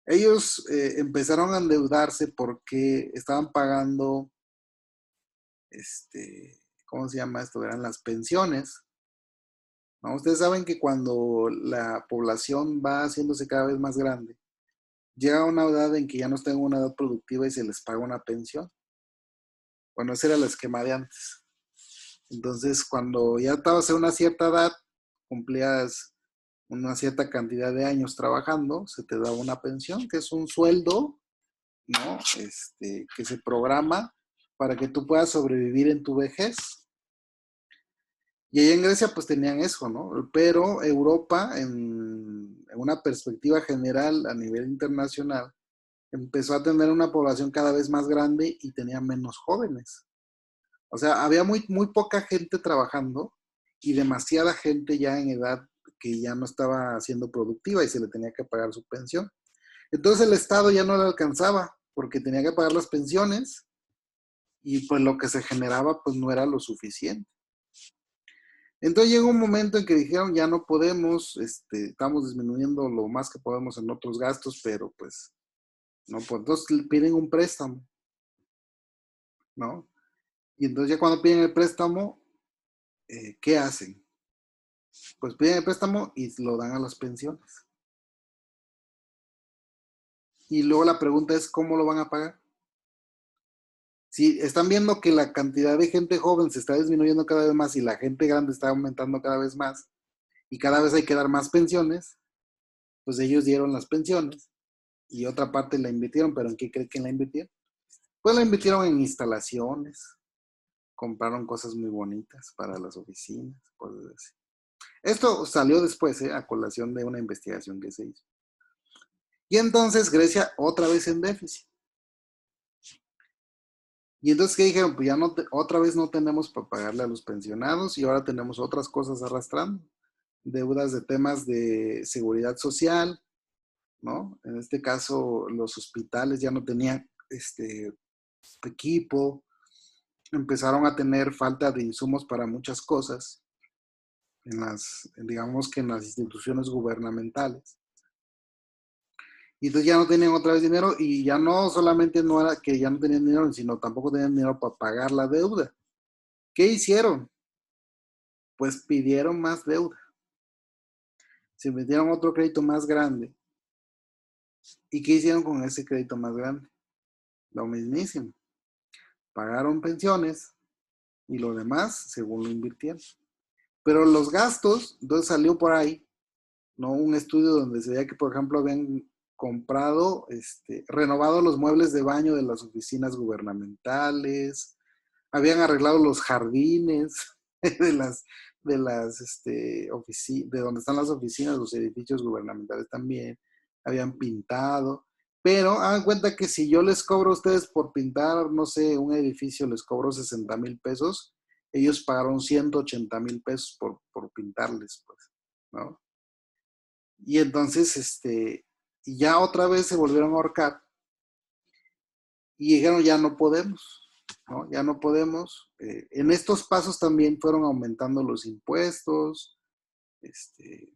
Speaker 1: Ellos empezaron a endeudarse porque estaban pagando, ¿cómo se llama esto? Eran las pensiones, ¿no? Ustedes saben que cuando la población va haciéndose cada vez más grande, llega a una edad en que ya no están en una edad productiva y se les paga una pensión. Bueno, ese era el esquema de antes. Entonces, cuando ya estabas en una cierta edad, cumplías una cierta cantidad de años trabajando, se te daba una pensión, que es un sueldo ¿no? Que se programa para que tú puedas sobrevivir en tu vejez. Y allá en Grecia pues tenían eso, ¿no? Pero Europa, en una perspectiva general a nivel internacional, empezó a tener una población cada vez más grande y tenía menos jóvenes. O sea, había muy poca gente trabajando y demasiada gente ya en edad que ya no estaba siendo productiva y se le tenía que pagar su pensión. Entonces el Estado ya no le alcanzaba porque tenía que pagar las pensiones y pues lo que se generaba pues no era lo suficiente. Entonces llegó un momento en que dijeron ya no podemos, estamos disminuyendo lo más que podemos en otros gastos, pero pues no, pues entonces piden un préstamo, ¿no? Y entonces ya cuando piden el préstamo, ¿qué hacen? Pues piden el préstamo y lo dan a las pensiones. Y luego la pregunta es, ¿cómo lo van a pagar? Si están viendo que la cantidad de gente joven se está disminuyendo cada vez más y la gente grande está aumentando cada vez más y cada vez hay que dar más pensiones, pues ellos dieron las pensiones y otra parte la invirtieron, pero ¿en qué creen que la invirtieron? Pues la invirtieron en instalaciones, compraron cosas muy bonitas para las oficinas, cosas así. Esto salió después, a colación de una investigación que se hizo. Y entonces Grecia otra vez en déficit. Y entonces, ¿qué dijeron? Pues ya no otra vez no tenemos para pagarle a los pensionados y ahora tenemos otras cosas arrastrando. Deudas de temas de seguridad social, ¿no? En este caso, los hospitales ya no tenían equipo, empezaron a tener falta de insumos para muchas cosas, digamos que en las instituciones gubernamentales. Y entonces ya no tenían otra vez dinero y ya no solamente no era que ya no tenían dinero, sino tampoco tenían dinero para pagar la deuda. ¿Qué hicieron? Pues pidieron más deuda. Se metieron otro crédito más grande. ¿Y qué hicieron con ese crédito más grande? Lo mismísimo. Pagaron pensiones y lo demás según lo invirtieron. Pero los gastos, entonces salió por ahí, ¿no? Un estudio donde se veía que, por ejemplo, habían comprado, renovado los muebles de baño de las oficinas gubernamentales, habían arreglado los jardines de donde están las oficinas, los edificios gubernamentales también, habían pintado, pero hagan cuenta que si yo les cobro a ustedes por pintar, no sé, un edificio, les cobro 60,000 pesos, ellos pagaron 180,000 pesos por pintarles, pues, ¿no? Y entonces, y ya otra vez se volvieron a ahorcar y dijeron, ya no podemos, ¿no? Ya no podemos. En estos pasos también fueron aumentando los impuestos,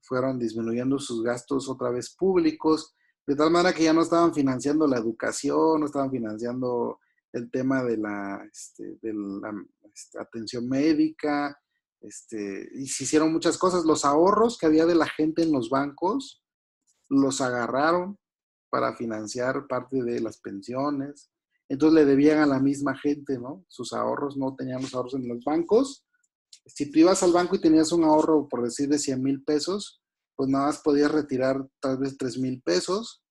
Speaker 1: fueron disminuyendo sus gastos otra vez públicos, de tal manera que ya no estaban financiando la educación, no estaban financiando el tema de la atención médica, y se hicieron muchas cosas. Los ahorros que había de la gente en los bancos, los agarraron para financiar parte de las pensiones. Entonces le debían a la misma gente, ¿no? Sus ahorros, no tenían los ahorros en los bancos. Si tú ibas al banco y tenías un ahorro, por decir, de 100,000 pesos, pues nada más podías retirar tal vez 3,000 pesos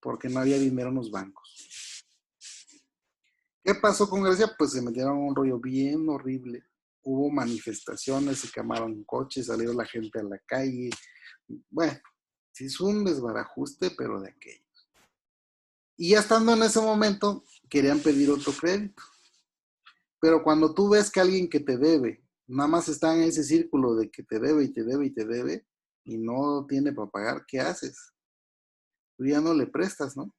Speaker 1: porque no había dinero en los bancos. ¿Qué pasó con Grecia? Pues se metieron en un rollo bien horrible. Hubo manifestaciones, se quemaron coches, salieron la gente a la calle. Bueno, sí es un desbarajuste, pero de aquello. Y ya estando en ese momento, querían pedir otro crédito. Pero cuando tú ves que alguien que te debe, nada más está en ese círculo de que te debe y te debe y te debe, y no tiene para pagar, ¿qué haces? Tú ya no le prestas, ¿no?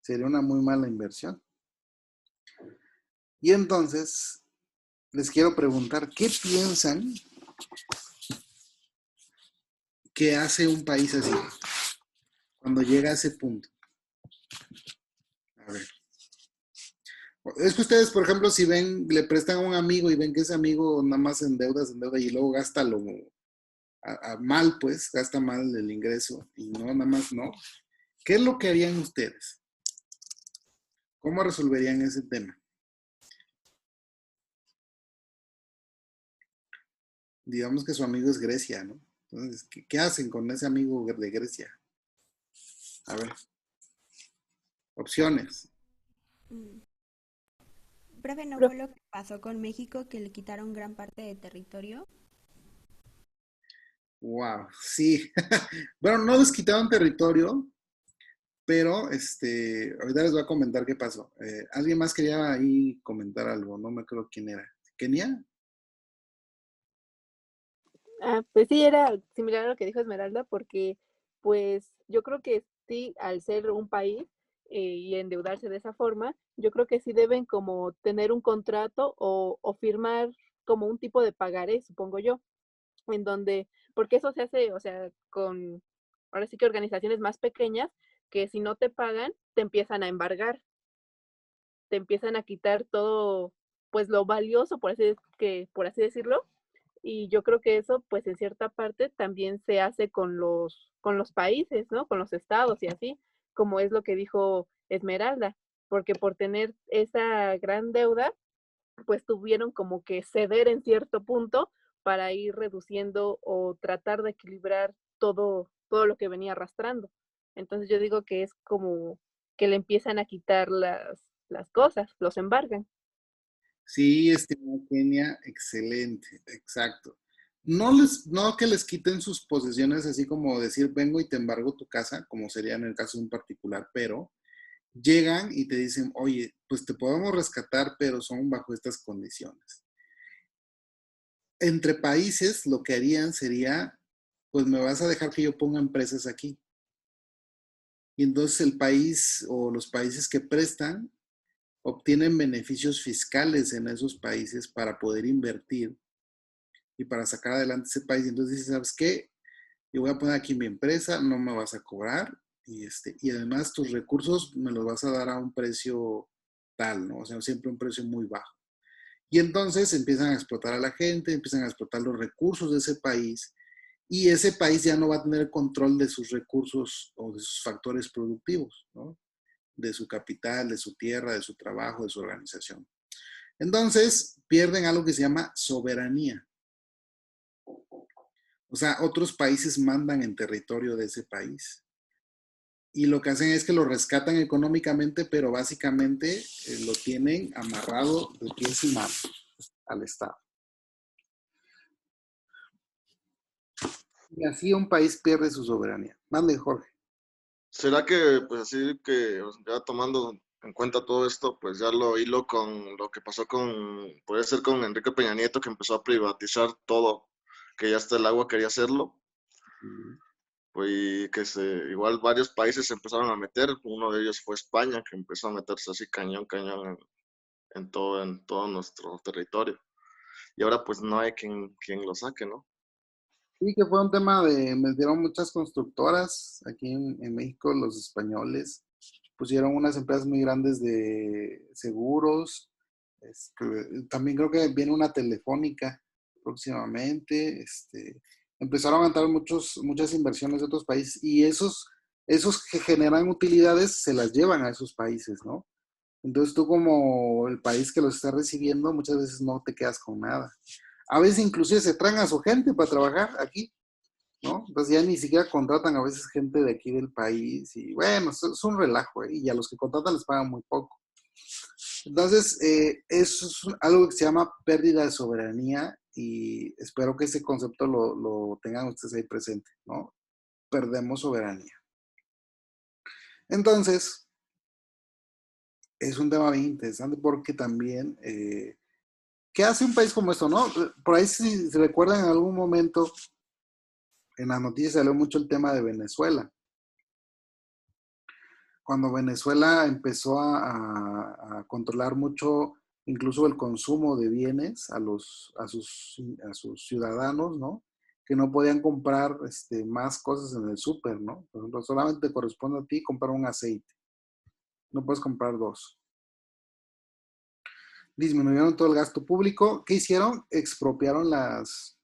Speaker 1: Sería una muy mala inversión. Y entonces, les quiero preguntar, ¿qué piensan que hace un país así, cuando llega a ese punto? A ver. Es que ustedes, por ejemplo, si ven, le prestan a un amigo y ven que ese amigo nada más endeuda y luego gasta lo mal, pues, gasta mal el ingreso y no, nada más no. ¿Qué es lo que harían ustedes? ¿Cómo resolverían ese tema? Digamos que su amigo es Grecia, ¿no? Entonces, ¿qué hacen con ese amigo de Grecia? A ver. Opciones.
Speaker 7: Mm. Profe, ¿no
Speaker 3: Pero,
Speaker 7: fue lo que pasó con México que le quitaron gran parte de territorio?
Speaker 1: Wow, sí. Bueno, no les quitaron territorio, pero ahorita les voy a comentar qué pasó. Alguien más quería ahí comentar algo, no me acuerdo quién era. ¿Kenia?
Speaker 3: pues sí, era similar a lo que dijo Esmeralda, porque pues yo creo que sí, al ser un país y endeudarse de esa forma, yo creo que sí deben como tener un contrato o firmar como un tipo de pagaré, supongo yo, en donde, porque eso se hace, o sea, con, ahora sí que organizaciones más pequeñas, que si no te pagan, te empiezan a embargar, te empiezan a quitar todo, pues lo valioso, por así decirlo, y yo creo que eso, pues en cierta parte también se hace con los países, ¿no? Con los estados y así, como es lo que dijo Esmeralda, porque por tener esa gran deuda, pues tuvieron como que ceder en cierto punto para ir reduciendo o tratar de equilibrar todo lo que venía arrastrando. Entonces yo digo que es como que le empiezan a quitar las cosas, los embargan.
Speaker 1: Sí, estimada Kenia, excelente, exacto. No que les quiten sus posesiones, así como decir, vengo y te embargo tu casa, como sería en el caso de un particular, pero llegan y te dicen, oye, pues te podemos rescatar, pero son bajo estas condiciones. Entre países, lo que harían sería, pues me vas a dejar que yo ponga empresas aquí. Y entonces el país o los países que prestan obtienen beneficios fiscales en esos países para poder invertir y para sacar adelante ese país. Y entonces dices, ¿sabes qué? Yo voy a poner aquí mi empresa, no me vas a cobrar y además tus recursos me los vas a dar a un precio tal, ¿no? O sea, siempre un precio muy bajo. Y entonces empiezan a explotar a la gente, empiezan a explotar los recursos de ese país y ese país ya no va a tener control de sus recursos o de sus factores productivos, ¿no? De su capital, de su tierra, de su trabajo, de su organización. Entonces pierden algo que se llama soberanía. O sea, otros países mandan en territorio de ese país. Y lo que hacen es que lo rescatan económicamente, pero básicamente lo tienen amarrado de pies y manos al Estado. Y así un país pierde su soberanía. Mande, Jorge.
Speaker 2: ¿Será que, pues así que ya tomando en cuenta todo esto, pues ya lo hilo con lo que pasó puede ser con Enrique Peña Nieto, que empezó a privatizar todo, que ya hasta el agua quería hacerlo, pues y que igual varios países se empezaron a meter, uno de ellos fue España, que empezó a meterse así cañón, cañón en todo nuestro territorio. Y ahora pues no hay quien lo saque, ¿no?
Speaker 1: Sí, que fue un tema de, metieron muchas constructoras aquí en México, los españoles pusieron unas empresas muy grandes de seguros, también creo que viene una telefónica próximamente, empezaron a entrar muchas inversiones de otros países y esos que generan utilidades se las llevan a esos países, ¿no? Entonces tú como el país que los está recibiendo muchas veces no te quedas con nada. A veces inclusive se traen a su gente para trabajar aquí, ¿no? Entonces ya ni siquiera contratan a veces gente de aquí del país y bueno, es un relajo, ¿eh? Y a los que contratan les pagan muy poco. Entonces, eso es algo que se llama pérdida de soberanía y espero que ese concepto lo tengan ustedes ahí presente, ¿no? Perdemos soberanía. Entonces, es un tema bien interesante porque también, ¿qué hace un país como esto, no? Por ahí si se recuerdan en algún momento, en las noticias salió mucho el tema de Venezuela. Cuando Venezuela empezó a controlar mucho incluso el consumo de bienes a sus ciudadanos, ¿no? Que no podían comprar más cosas en el súper, ¿no? Por ejemplo, solamente te corresponde a ti comprar un aceite. No puedes comprar dos. Disminuyeron todo el gasto público. ¿Qué hicieron? Expropiaron las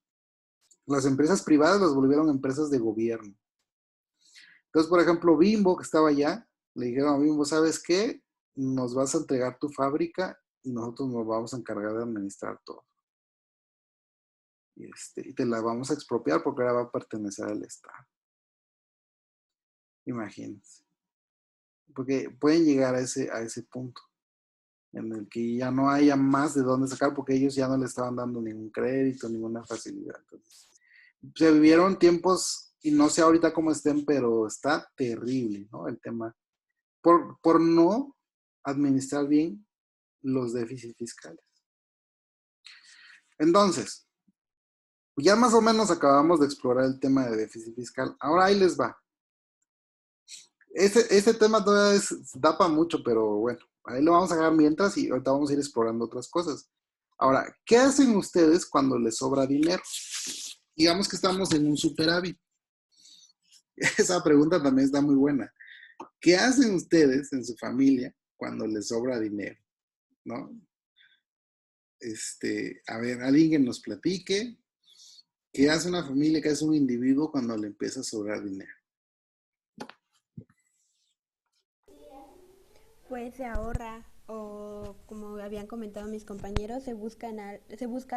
Speaker 1: empresas privadas, las volvieron empresas de gobierno. Entonces, por ejemplo, Bimbo, que estaba allá, le dijeron a Bimbo, ¿sabes qué? Nos vas a entregar tu fábrica y nosotros nos vamos a encargar de administrar todo. Y te la vamos a expropiar porque ahora va a pertenecer al Estado. Imagínense. porque pueden llegar a ese punto en el que ya no haya más de dónde sacar porque ellos ya no le estaban dando ningún crédito, ninguna facilidad. Entonces, se vivieron tiempos, y no sé ahorita cómo estén, pero está terrible, ¿no? El tema, por no administrar bien los déficits fiscales. Entonces, ya más o menos acabamos de explorar el tema de déficit fiscal. Ahora ahí les va. Este tema todavía da para mucho, pero bueno, ahí lo vamos a dejar mientras y ahorita vamos a ir explorando otras cosas. Ahora, ¿qué hacen ustedes cuando les sobra dinero? Digamos que estamos en un superávit. Esa pregunta también está muy buena. ¿Qué hacen ustedes en su familia cuando les sobra dinero? ¿No? A ver, alguien que nos platique. ¿Qué hace una familia, qué hace un individuo cuando le empieza a sobrar dinero?
Speaker 7: Pues se ahorra o como habían comentado mis compañeros, se busca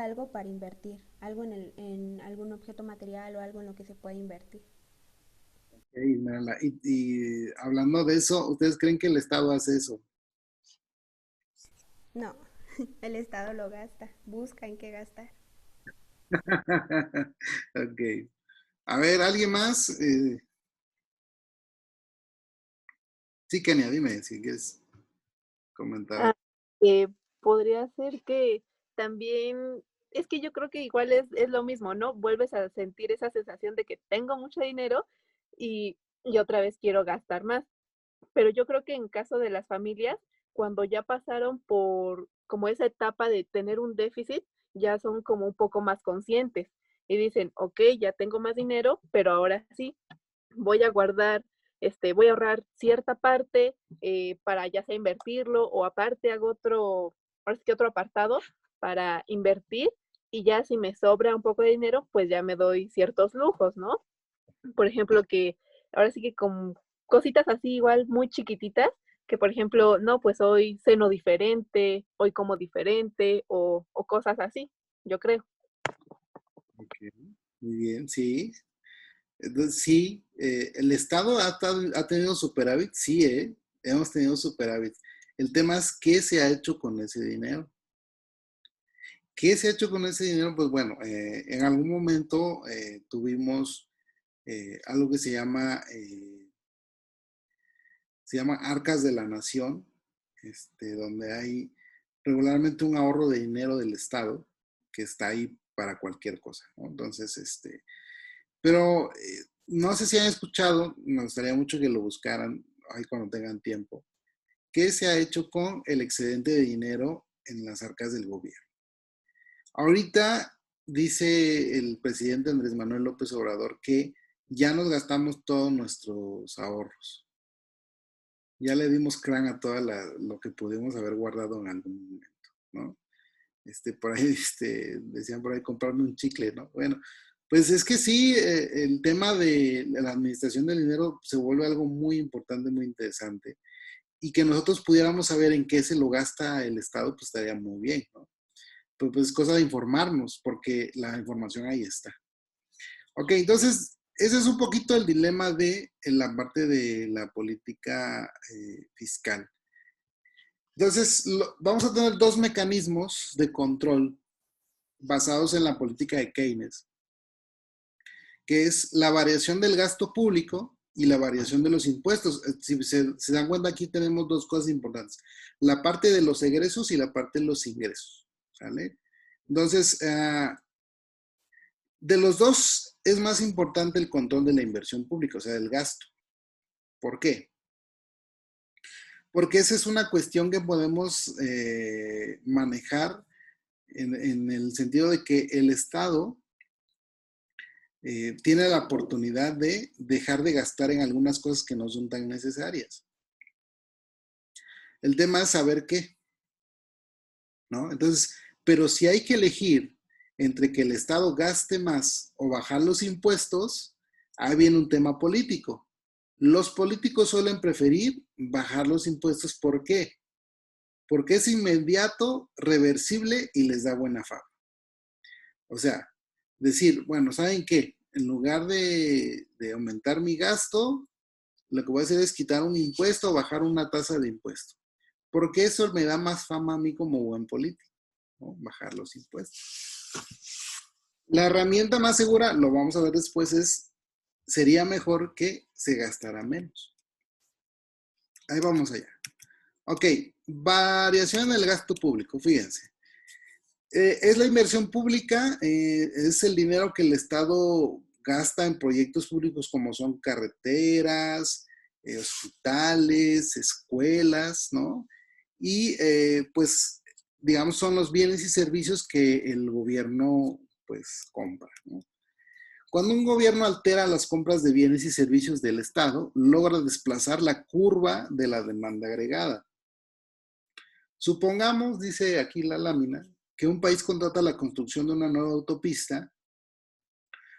Speaker 7: algo para invertir, algo en algún objeto material o algo en lo que se pueda invertir.
Speaker 1: Okay, y hablando de eso, ¿ustedes creen que el Estado hace eso?
Speaker 7: No, el Estado lo gasta, busca en qué gastar.
Speaker 1: Ok. A ver, ¿alguien más? Sí, Kenia, dime si quieres comentar.
Speaker 3: Ah, podría ser que también, es que yo creo que igual es lo mismo, ¿no? Vuelves a sentir esa sensación de que tengo mucho dinero y otra vez quiero gastar más. Pero yo creo que en caso de las familias, cuando ya pasaron por como esa etapa de tener un déficit, ya son como un poco más conscientes y dicen, ok, ya tengo más dinero, pero ahora sí, voy a guardar, voy a ahorrar cierta parte para ya sea invertirlo o aparte hago ahora sí que otro apartado para invertir y ya si me sobra un poco de dinero, pues ya me doy ciertos lujos, ¿no? Por ejemplo, que ahora sí que con cositas así igual muy chiquititas, que por ejemplo, no, pues hoy ceno diferente, hoy como diferente o cosas así, yo creo.
Speaker 1: Ok, muy bien, sí. Entonces, sí, el Estado ha tenido superávit, sí, hemos tenido superávit. El tema es qué se ha hecho con ese dinero. ¿Qué se ha hecho con ese dinero? Pues bueno, en algún momento tuvimos algo que se llama arcas de la nación, donde hay regularmente un ahorro de dinero del Estado que está ahí para cualquier cosa, ¿no? Entonces, pero no sé si han escuchado, me gustaría mucho que lo buscaran ahí cuando tengan tiempo, qué se ha hecho con el excedente de dinero en las arcas del gobierno. Ahorita dice el presidente Andrés Manuel López Obrador que ya nos gastamos todos nuestros ahorros. Ya le dimos crán a todo lo que pudimos haber guardado en algún momento, ¿no? Por ahí, decían por ahí comprarme un chicle, ¿no? Bueno, pues es que sí, el tema de la administración del dinero se vuelve algo muy importante, muy interesante. Y que nosotros pudiéramos saber en qué se lo gasta el Estado, pues estaría muy bien, ¿no? Pues es cosa de informarnos, porque la información ahí está. Ok, entonces, ese es un poquito el dilema de en la parte de la política fiscal. Entonces, vamos a tener dos mecanismos de control basados en la política de Keynes, que es la variación del gasto público y la variación de los impuestos. Si se dan cuenta, aquí tenemos dos cosas importantes. La parte de los egresos y la parte de los ingresos. ¿Sale? Entonces, de los dos es más importante el control de la inversión pública, o sea, del gasto. ¿Por qué? Porque esa es una cuestión que podemos manejar en el sentido de que el Estado tiene la oportunidad de dejar de gastar en algunas cosas que no son tan necesarias. El tema es saber qué, ¿no? Entonces, pero si hay que elegir entre que el Estado gaste más o bajar los impuestos, ahí viene un tema político. Los políticos suelen preferir bajar los impuestos. ¿Por qué? Porque es inmediato, reversible y les da buena fama. O sea, decir, bueno, ¿saben qué? En lugar de aumentar mi gasto, lo que voy a hacer es quitar un impuesto o bajar una tasa de impuesto. Porque eso me da más fama a mí como buen político, ¿no? Bajar los impuestos. La herramienta más segura, lo vamos a ver después, sería mejor que se gastara menos. Ahí vamos allá. Ok, variación en el gasto público, fíjense. Es la inversión pública, es el dinero que el Estado gasta en proyectos públicos como son carreteras, hospitales, escuelas, ¿no? Y pues, digamos, son los bienes y servicios que el gobierno pues compra, ¿no? Cuando un gobierno altera las compras de bienes y servicios del Estado, logra desplazar la curva de la demanda agregada. Supongamos, dice aquí la lámina, que un país contrata la construcción de una nueva autopista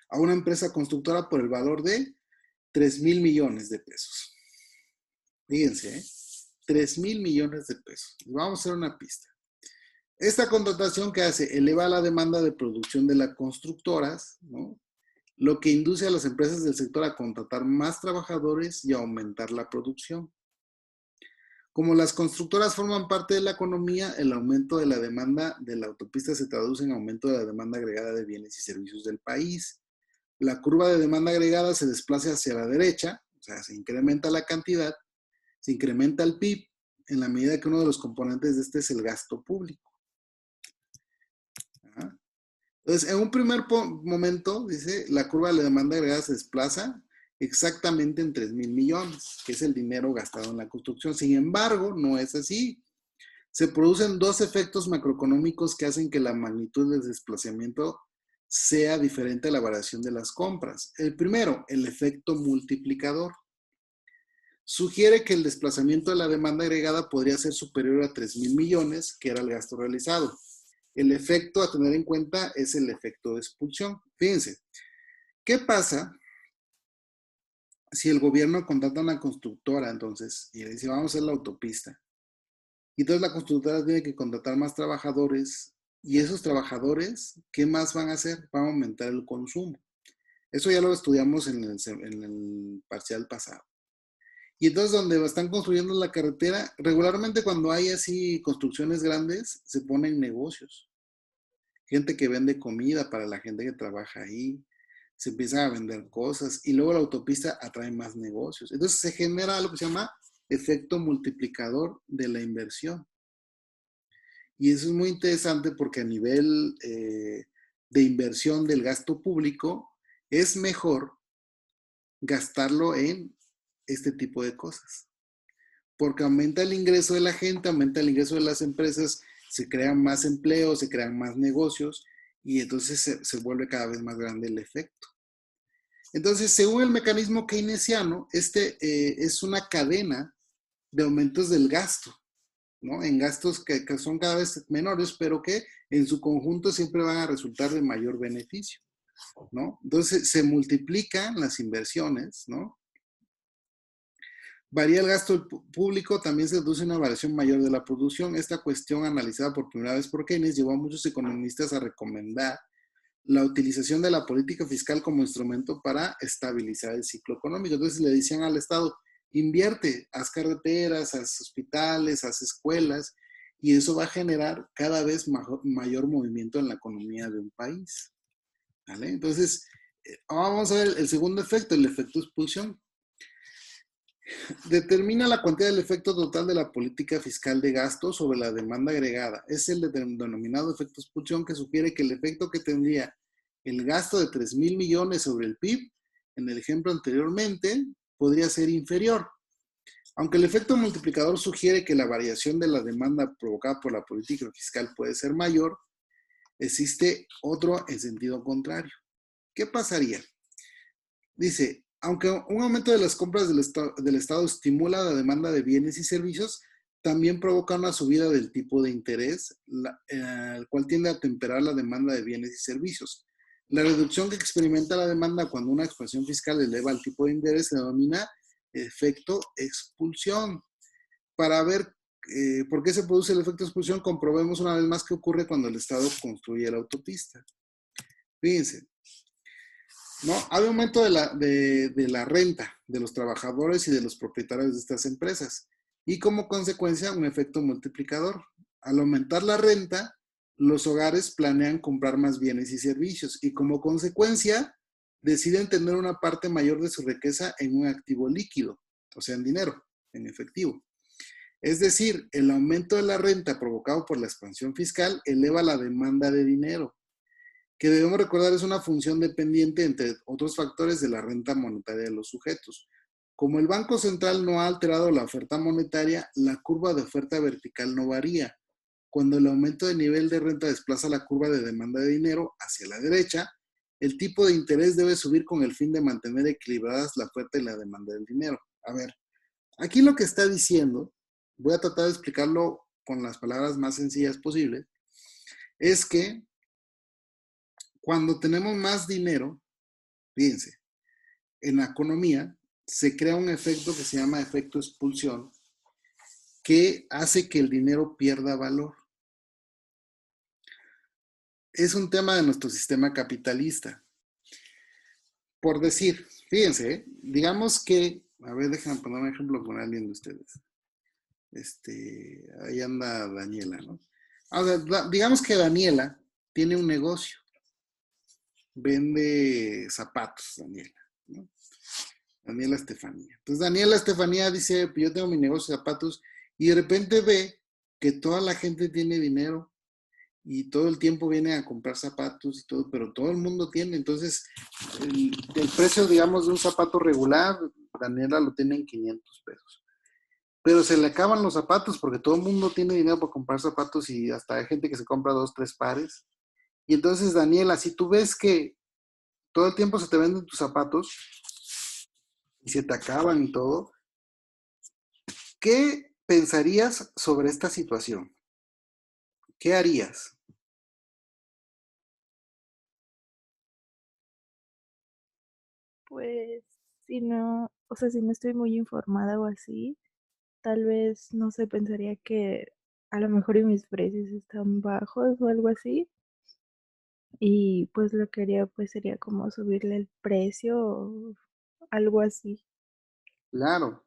Speaker 1: a una empresa constructora por el valor de 3,000 millones de pesos. Fíjense, ¿eh? 3,000 millones de pesos. Vamos a hacer una pista. Esta contratación que hace eleva la demanda de producción de las constructoras, ¿no? Lo que induce a las empresas del sector a contratar más trabajadores y a aumentar la producción. Como las constructoras forman parte de la economía, el aumento de la demanda de la autopista se traduce en aumento de la demanda agregada de bienes y servicios del país. La curva de demanda agregada se desplaza hacia la derecha, o sea, se incrementa la cantidad, se incrementa el PIB en la medida que uno de los componentes de este es el gasto público. ¿Ah? Entonces, en un primer momento, dice, la curva de la demanda agregada se desplaza exactamente en 3,000 millones, que es el dinero gastado en la construcción. Sin embargo, no es así. Se producen dos efectos macroeconómicos que hacen que la magnitud del desplazamiento sea diferente a la variación de las compras. El primero, el efecto multiplicador. Sugiere que el desplazamiento de la demanda agregada podría ser superior a 3,000 millones, que era el gasto realizado. El efecto a tener en cuenta es el efecto de expulsión. Fíjense, ¿qué pasa si el gobierno contrata a una constructora entonces y le dice vamos a hacer la autopista? Y entonces la constructora tiene que contratar más trabajadores y esos trabajadores, ¿qué más van a hacer? Van a aumentar el consumo. Eso ya lo estudiamos en el parcial pasado. Y entonces donde están construyendo la carretera, regularmente cuando hay así construcciones grandes, se ponen negocios. Gente que vende comida para la gente que trabaja ahí, se empiezan a vender cosas y luego la autopista atrae más negocios. Entonces se genera algo que se llama efecto multiplicador de la inversión. Y eso es muy interesante porque a nivel de inversión del gasto público es mejor gastarlo en este tipo de cosas. Porque aumenta el ingreso de la gente, aumenta el ingreso de las empresas, se crean más empleos, se crean más negocios y entonces se vuelve cada vez más grande el efecto. Entonces, según el mecanismo keynesiano, es una cadena de aumentos del gasto, ¿no? En gastos que son cada vez menores, pero que en su conjunto siempre van a resultar de mayor beneficio, ¿no? Entonces, se multiplican las inversiones, ¿no? Varía el gasto público, también se deduce una variación mayor de la producción. Esta cuestión, analizada por primera vez por Keynes, llevó a muchos economistas a recomendar la utilización de la política fiscal como instrumento para estabilizar el ciclo económico. Entonces le decían al Estado, invierte, haz carreteras, haz hospitales, haz escuelas, y eso va a generar cada vez mayor movimiento en la economía de un país. ¿Vale? Entonces, vamos a ver el segundo efecto, el efecto expulsión. Determina la cuantía del efecto total de la política fiscal de gasto sobre la demanda agregada. Es el denominado efecto expulsión que sugiere que el efecto que tendría el gasto de 3,000 millones sobre el PIB, en el ejemplo anteriormente, podría ser inferior. Aunque el efecto multiplicador sugiere que la variación de la demanda provocada por la política fiscal puede ser mayor, existe otro en sentido contrario. ¿Qué pasaría? Dice, aunque un aumento de las compras del Estado estimula la demanda de bienes y servicios, también provoca una subida del tipo de interés, el cual tiende a temperar la demanda de bienes y servicios. La reducción que experimenta la demanda cuando una expansión fiscal eleva el tipo de interés se denomina efecto expulsión. Para ver por qué se produce el efecto expulsión, comprobemos una vez más qué ocurre cuando el Estado construye la autopista. Fíjense. ¿no? Hay aumento de la renta de los trabajadores y de los propietarios de estas empresas. Y como consecuencia, un efecto multiplicador. Al aumentar la renta, los hogares planean comprar más bienes y servicios y como consecuencia deciden tener una parte mayor de su riqueza en un activo líquido, o sea, en dinero, en efectivo. Es decir, el aumento de la renta provocado por la expansión fiscal eleva la demanda de dinero, que debemos recordar es una función dependiente, entre otros factores, de la renta monetaria de los sujetos. Como el Banco Central no ha alterado la oferta monetaria, la curva de oferta vertical no varía. Cuando el aumento de nivel de renta desplaza la curva de demanda de dinero hacia la derecha, el tipo de interés debe subir con el fin de mantener equilibradas la oferta y la demanda del dinero. A ver, aquí lo que está diciendo, voy a tratar de explicarlo con las palabras más sencillas posibles, es que cuando tenemos más dinero, fíjense, en la economía se crea un efecto que se llama efecto expulsión, que hace que el dinero pierda valor. Es un tema de nuestro sistema capitalista. Por decir, fíjense, digamos que, a ver, déjenme poner un ejemplo con alguien de ustedes. Ahí anda Daniela, ¿no? Digamos que Daniela tiene un negocio, vende zapatos, Daniela, ¿no? Daniela Estefanía. Entonces Daniela Estefanía dice, yo tengo mi negocio de zapatos y de repente ve que toda la gente tiene dinero y todo el tiempo viene a comprar zapatos y todo, pero todo el mundo tiene. Entonces el precio, digamos, de un zapato regular, Daniela lo tiene en 500 pesos. Pero se le acaban los zapatos porque todo el mundo tiene dinero para comprar zapatos y hasta hay gente que se compra 2, 3 pares. Y entonces, Daniela, si tú ves que todo el tiempo se te venden tus zapatos y se te acaban y todo, ¿qué pensarías sobre esta situación? ¿Qué harías?
Speaker 8: Pues si no, o sea, si no estoy muy informada o así, tal vez, no sé, pensaría que a lo mejor y mis precios están bajos o algo así. Y pues lo que haría pues sería como subirle el precio o algo así.
Speaker 1: Claro,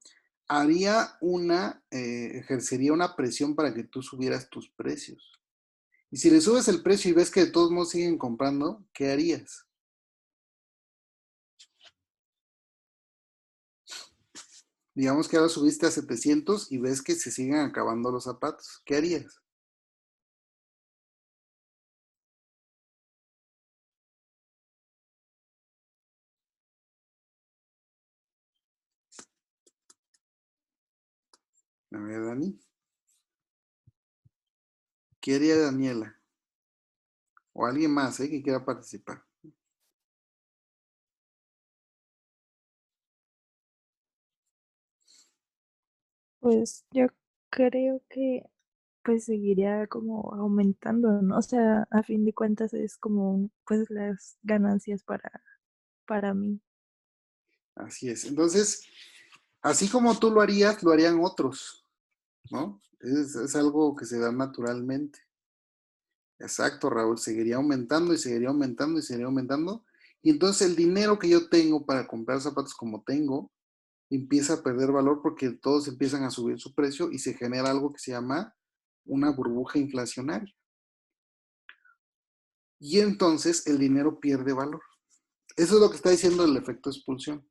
Speaker 1: ejercería una presión para que tú subieras tus precios. Y si le subes el precio y ves que de todos modos siguen comprando, ¿qué harías? Digamos que ahora subiste a 700 y ves que se siguen acabando los zapatos. ¿Qué harías? A ver, Dani. ¿Qué haría Daniela? O alguien más, que quiera participar.
Speaker 8: Pues yo creo que pues seguiría como aumentando, ¿no? O sea, a fin de cuentas es como pues las ganancias para mí.
Speaker 1: Así es. Entonces, así como tú lo harías, lo harían otros, ¿no? Es algo que se da naturalmente. Exacto, Raúl. Seguiría aumentando y seguiría aumentando y seguiría aumentando. Y entonces el dinero que yo tengo para comprar zapatos como tengo, empieza a perder valor porque todos empiezan a subir su precio y se genera algo que se llama una burbuja inflacionaria. Y entonces el dinero pierde valor. Eso es lo que está diciendo el efecto expulsión.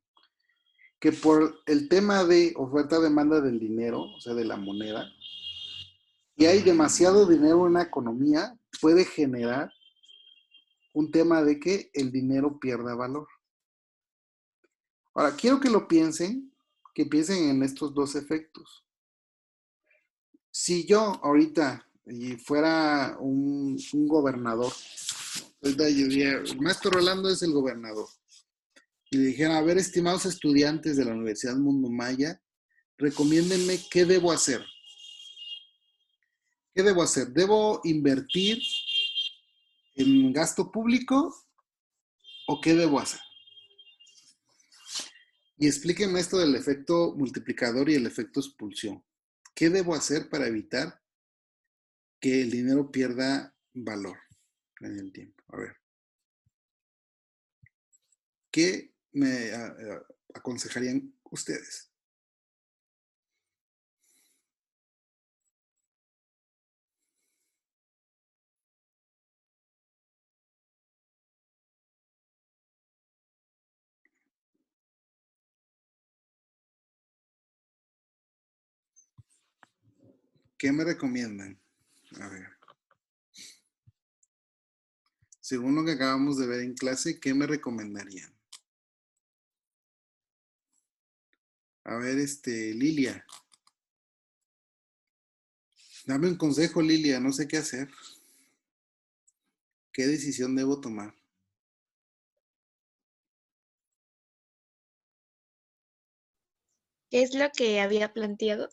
Speaker 1: Que por el tema de oferta-demanda del dinero, o sea, de la moneda, y hay demasiado dinero en la economía, puede generar un tema de que el dinero pierda valor. Ahora, quiero que piensen en estos dos efectos. Si yo ahorita fuera un gobernador, ahorita yo diría, el maestro Rolando es el gobernador, y le dijera, a ver, estimados estudiantes de la Universidad Mundo Maya, recomiéndenme qué debo hacer. ¿Qué debo hacer? ¿Debo invertir en gasto público o qué debo hacer? Y explíquenme esto del efecto multiplicador y el efecto expulsión. ¿Qué debo hacer para evitar que el dinero pierda valor en el tiempo? A ver. ¿qué me aconsejarían ustedes? ¿Qué me recomiendan? A ver. Según lo que acabamos de ver en clase, ¿qué me recomendarían? A ver, Lilia. Dame un consejo, Lilia, no sé qué hacer. ¿Qué decisión debo tomar?
Speaker 4: ¿Qué es lo que había planteado?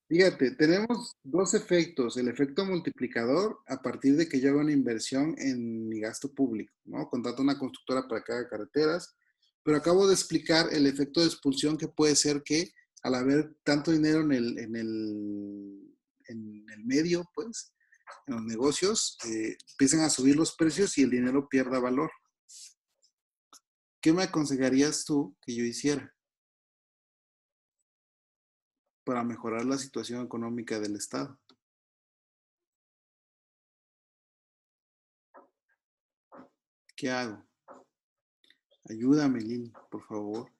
Speaker 1: Fíjate, tenemos dos efectos. El efecto multiplicador a partir de que yo hago una inversión en mi gasto público, ¿no? Contrato una constructora para que haga carreteras, pero acabo de explicar el efecto de expulsión que puede ser que al haber tanto dinero en el medio, pues, en los negocios, empiezan a subir los precios y el dinero pierda valor. ¿Qué me aconsejarías tú que yo hiciera para mejorar la situación económica del Estado? ¿Qué hago? Ayúdame, Lili, por favor.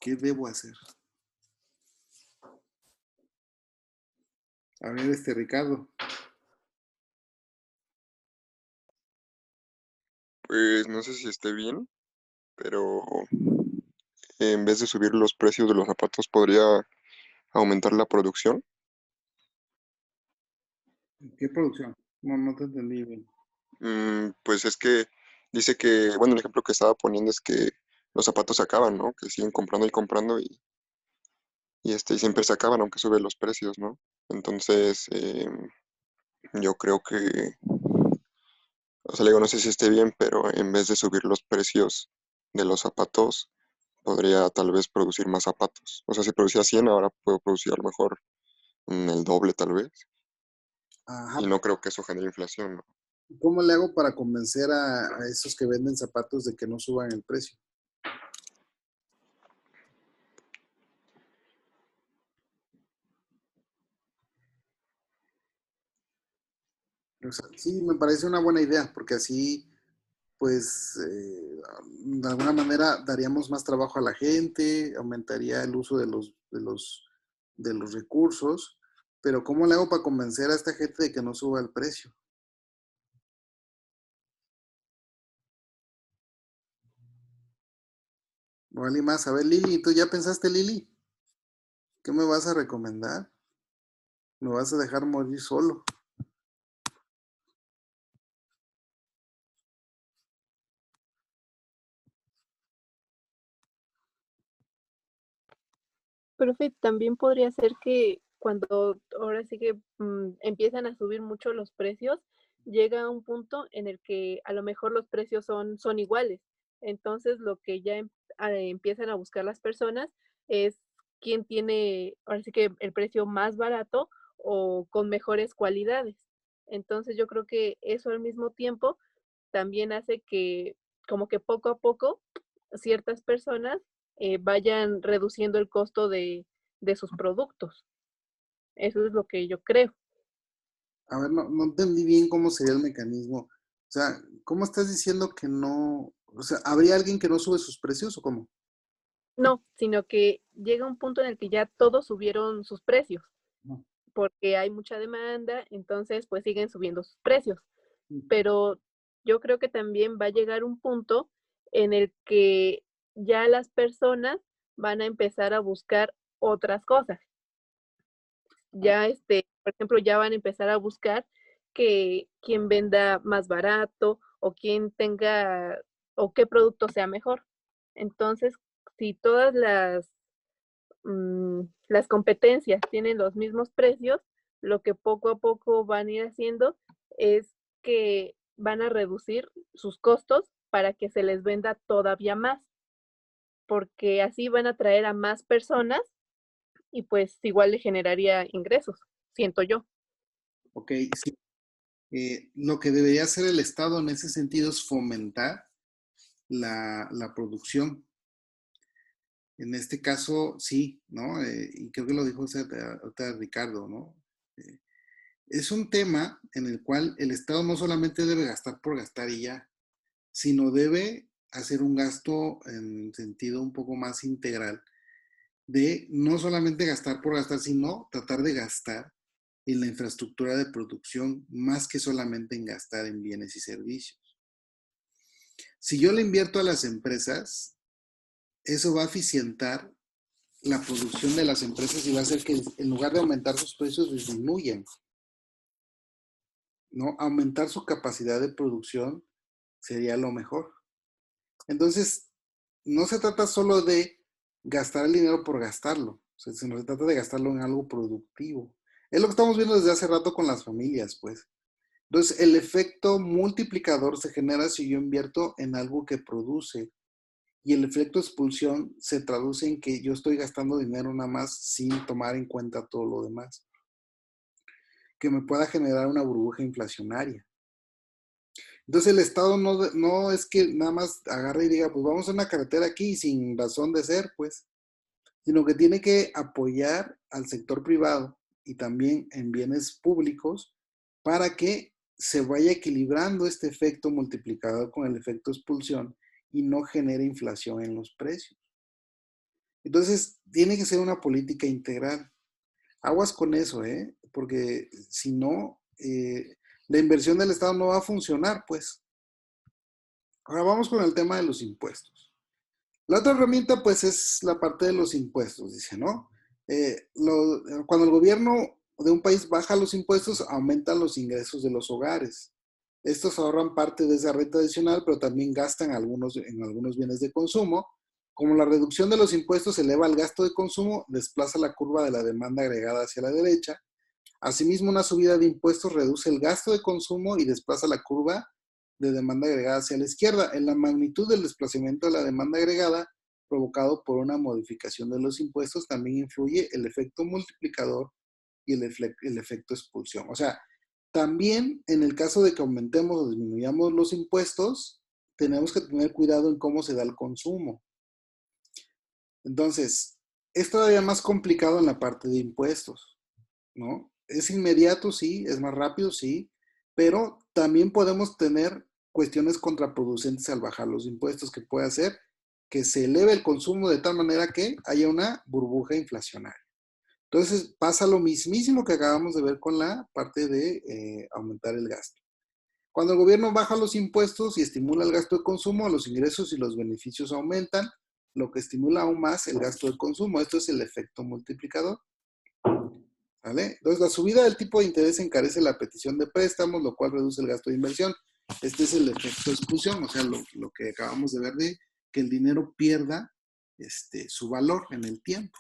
Speaker 1: ¿Qué debo hacer? A ver, Ricardo.
Speaker 5: Pues no sé si esté bien, pero en vez de subir los precios de los zapatos, podría aumentar la producción.
Speaker 1: ¿Qué producción? No te entendí bien.
Speaker 5: Pues es que dice que, bueno, el ejemplo que estaba poniendo es que los zapatos se acaban, ¿no? Que siguen comprando y comprando y siempre se acaban aunque suben los precios, ¿no? Entonces, yo creo que, o sea, le digo, no sé si esté bien, pero en vez de subir los precios de los zapatos, podría tal vez producir más zapatos. O sea, si producía 100, ahora puedo producir a lo mejor el doble tal vez.
Speaker 1: Ajá.
Speaker 5: Y no creo que eso genere inflación, ¿no?
Speaker 1: ¿Cómo le hago para convencer a esos que venden zapatos de que no suban el precio? O sea, sí, me parece una buena idea, porque así, pues, de alguna manera daríamos más trabajo a la gente, aumentaría el uso de los recursos, pero ¿cómo le hago para convencer a esta gente de que no suba el precio? No vale más. A ver, Lili, ¿tú ya pensaste, Lili? ¿Qué me vas a recomendar? ¿Me vas a dejar morir solo?
Speaker 3: Profe, también podría ser que cuando ahora sí que empiezan a subir mucho los precios, llega un punto en el que a lo mejor los precios son iguales. Entonces, lo que ya empiezan a buscar las personas es quién tiene, ahora sí que el precio más barato o con mejores cualidades. Entonces, yo creo que eso al mismo tiempo también hace que como que poco a poco ciertas personas vayan reduciendo el costo de sus productos. Eso es lo que yo creo.
Speaker 1: A ver, no entendí bien cómo sería el mecanismo. O sea, ¿cómo estás diciendo que no? O sea, ¿habría alguien que no sube sus precios o cómo?
Speaker 3: No, sino que llega un punto en el que ya todos subieron sus precios,
Speaker 1: No.
Speaker 3: porque hay mucha demanda, entonces pues siguen subiendo sus precios. Pero yo creo que también va a llegar un punto en el que ya las personas van a empezar a buscar otras cosas. Ya, por ejemplo, ya van a empezar a buscar que quien venda más barato o quien tenga o qué producto sea mejor. Entonces, si todas las competencias tienen los mismos precios, lo que poco a poco van a ir haciendo es que van a reducir sus costos para que se les venda todavía más, porque así van a atraer a más personas y pues igual le generaría ingresos, siento yo.
Speaker 1: ¿ok? Sí. Lo que debería hacer el Estado en ese sentido es fomentar la producción. En este caso, sí, ¿no? Y creo que lo dijo ahorita Ricardo, ¿no? Eh, es un tema en el cual el Estado no solamente debe gastar por gastar y ya, sino debe hacer un gasto en sentido un poco más integral de no solamente gastar por gastar, sino tratar de gastar en la infraestructura de producción más que solamente en gastar en bienes y servicios. Si yo le invierto a las empresas, eso va a eficientar la producción de las empresas y va a hacer que en lugar de aumentar sus precios disminuyan, ¿no? Aumentar su capacidad de producción sería lo mejor. Entonces, no se trata solo de gastar el dinero por gastarlo, sino se trata de gastarlo en algo productivo. Es lo que estamos viendo desde hace rato con las familias, pues. Entonces, el efecto multiplicador se genera si yo invierto en algo que produce y el efecto expulsión se traduce en que yo estoy gastando dinero nada más sin tomar en cuenta todo lo demás, que me pueda generar una burbuja inflacionaria. Entonces el Estado no es que nada más agarre y diga, pues vamos a una carretera aquí sin razón de ser, pues, sino que tiene que apoyar al sector privado y también en bienes públicos para que se vaya equilibrando este efecto multiplicador con el efecto expulsión y no genere inflación en los precios. Entonces, tiene que ser una política integral. Aguas con eso, ¿eh? Porque si no, la inversión del Estado no va a funcionar, pues. Ahora vamos con el tema de los impuestos. La otra herramienta, pues, es la parte de los impuestos, dice, ¿no? Cuando el gobierno de un país baja los impuestos, aumentan los ingresos de los hogares. Estos ahorran parte de esa renta adicional, pero también gastan en algunos bienes de consumo. Como la reducción de los impuestos eleva el gasto de consumo, desplaza la curva de la demanda agregada hacia la derecha. Asimismo, una subida de impuestos reduce el gasto de consumo y desplaza la curva de demanda agregada hacia la izquierda. En la magnitud del desplazamiento de la demanda agregada provocado por una modificación de los impuestos también influye el efecto multiplicador y el efecto expulsión. O sea, también en el caso de que aumentemos o disminuyamos los impuestos, tenemos que tener cuidado en cómo se da el consumo. Entonces, es todavía más complicado en la parte de impuestos, ¿no? Es inmediato, sí, es más rápido, sí, pero también podemos tener cuestiones contraproducentes al bajar los impuestos, que puede hacer que se eleve el consumo de tal manera que haya una burbuja inflacionaria. Entonces pasa lo mismísimo que acabamos de ver con la parte de aumentar el gasto. Cuando el gobierno baja los impuestos y estimula el gasto de consumo, los ingresos y los beneficios aumentan, lo que estimula aún más el gasto de consumo. Esto es el efecto multiplicador. ¿Vale? Entonces, la subida del tipo de interés encarece la petición de préstamos, lo cual reduce el gasto de inversión. Este es el efecto expulsión, o sea, lo que acabamos de ver de que el dinero pierda su valor en el tiempo.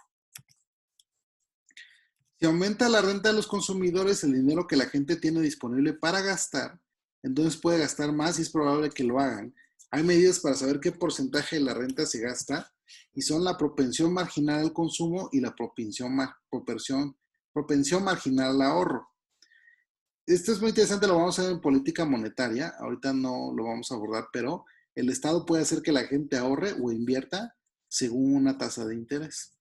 Speaker 1: Si aumenta la renta de los consumidores, el dinero que la gente tiene disponible para gastar, entonces puede gastar más y es probable que lo hagan. Hay medidas para saber qué porcentaje de la renta se gasta y son la propensión marginal al consumo y la propensión marginal al ahorro. Esto es muy interesante, lo vamos a ver en política monetaria, ahorita no lo vamos a abordar, pero el Estado puede hacer que la gente ahorre o invierta según una tasa de interés.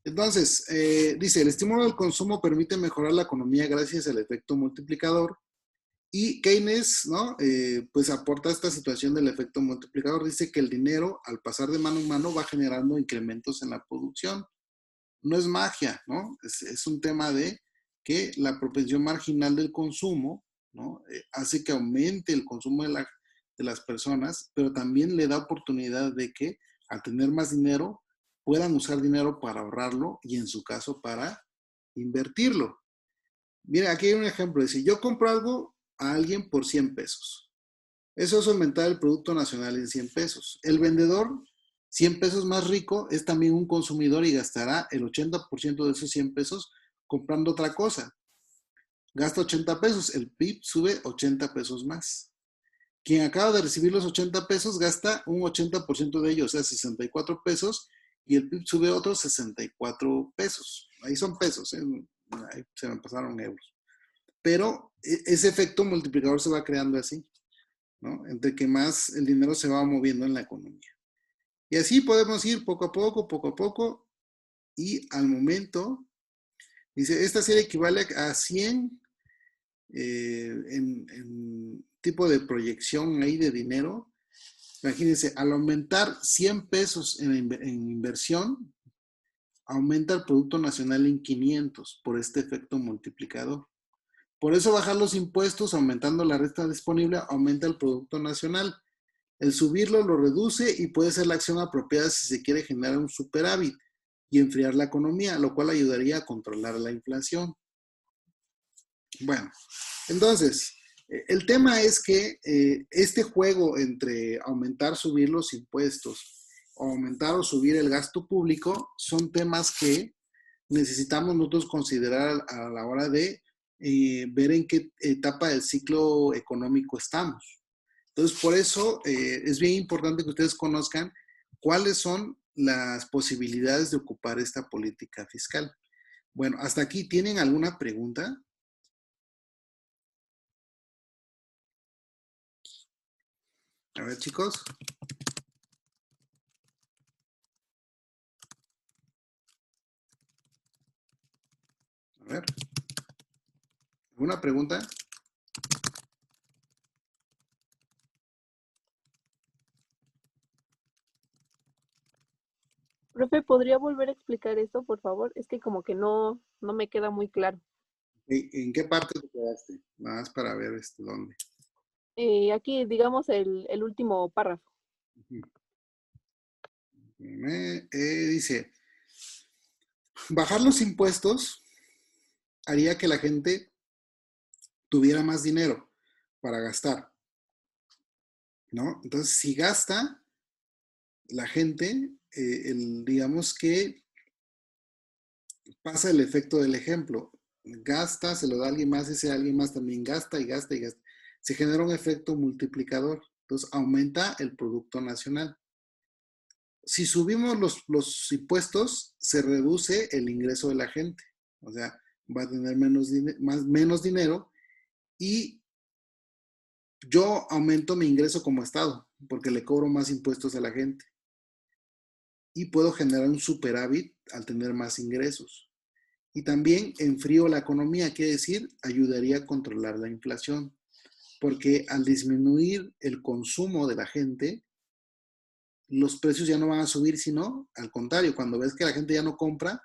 Speaker 1: Entonces, dice, el estímulo del consumo permite mejorar la economía gracias al efecto multiplicador y Keynes, ¿no? Pues aporta esta situación del efecto multiplicador, dice que el dinero al pasar de mano en mano va generando incrementos en la producción. No es magia, ¿no? Es un tema de que la propensión marginal del consumo, ¿no? Hace que aumente el consumo de las personas, pero también le da oportunidad de que al tener más dinero puedan usar dinero para ahorrarlo y en su caso para invertirlo. Mira, aquí hay un ejemplo. Dice, yo compro algo a alguien por 100 pesos. Eso es aumentar el Producto Nacional en 100 pesos. El vendedor 100 pesos más rico es también un consumidor y gastará el 80% de esos 100 pesos comprando otra cosa. Gasta 80 pesos, el PIB sube 80 pesos más. Quien acaba de recibir los 80 pesos gasta un 80% de ellos, o sea, 64 pesos, y el PIB sube otros 64 pesos. Ahí son pesos, ahí se me pasaron euros. pero ese efecto multiplicador se va creando así, ¿no? Entre que más el dinero se va moviendo en la economía. Y así podemos ir poco a poco, y al momento, dice, esta serie equivale a 100 en tipo de proyección ahí de dinero. Imagínense, al aumentar 100 pesos en inversión, aumenta el Producto Nacional en 500 por este efecto multiplicador. Por eso bajar los impuestos, aumentando la renta disponible, aumenta el Producto Nacional. El subirlo lo reduce y puede ser la acción apropiada si se quiere generar un superávit y enfriar la economía, lo cual ayudaría a controlar la inflación. Bueno, entonces, el tema es que este juego entre aumentar, subir los impuestos, o aumentar o subir el gasto público, son temas que necesitamos nosotros considerar a la hora de ver en qué etapa del ciclo económico estamos. Entonces, por eso es bien importante que ustedes conozcan cuáles son las posibilidades de ocupar esta política fiscal. Bueno, hasta aquí, ¿tienen alguna pregunta? A ver, chicos. A ver. ¿Alguna pregunta?
Speaker 3: Profe, ¿podría volver a explicar esto, por favor? Es que como que no me queda muy claro.
Speaker 1: ¿En qué parte te quedaste? Nada más para ver dónde.
Speaker 3: Aquí, digamos, el último párrafo.
Speaker 1: Dice, bajar los impuestos haría que la gente tuviera más dinero para gastar, ¿no? Entonces, si gasta la gente, digamos que pasa el efecto del ejemplo. Gasta, se lo da a alguien más, ese alguien más también gasta y gasta y gasta. Se genera un efecto multiplicador. Entonces, aumenta el Producto Nacional. Si subimos los impuestos, se reduce el ingreso de la gente. O sea, va a tener menos dinero y yo aumento mi ingreso como Estado porque le cobro más impuestos a la gente. Y puedo generar un superávit al tener más ingresos. Y también enfrío la economía, quiere decir, ayudaría a controlar la inflación. Porque al disminuir el consumo de la gente, los precios ya no van a subir, sino al contrario, cuando ves que la gente ya no compra,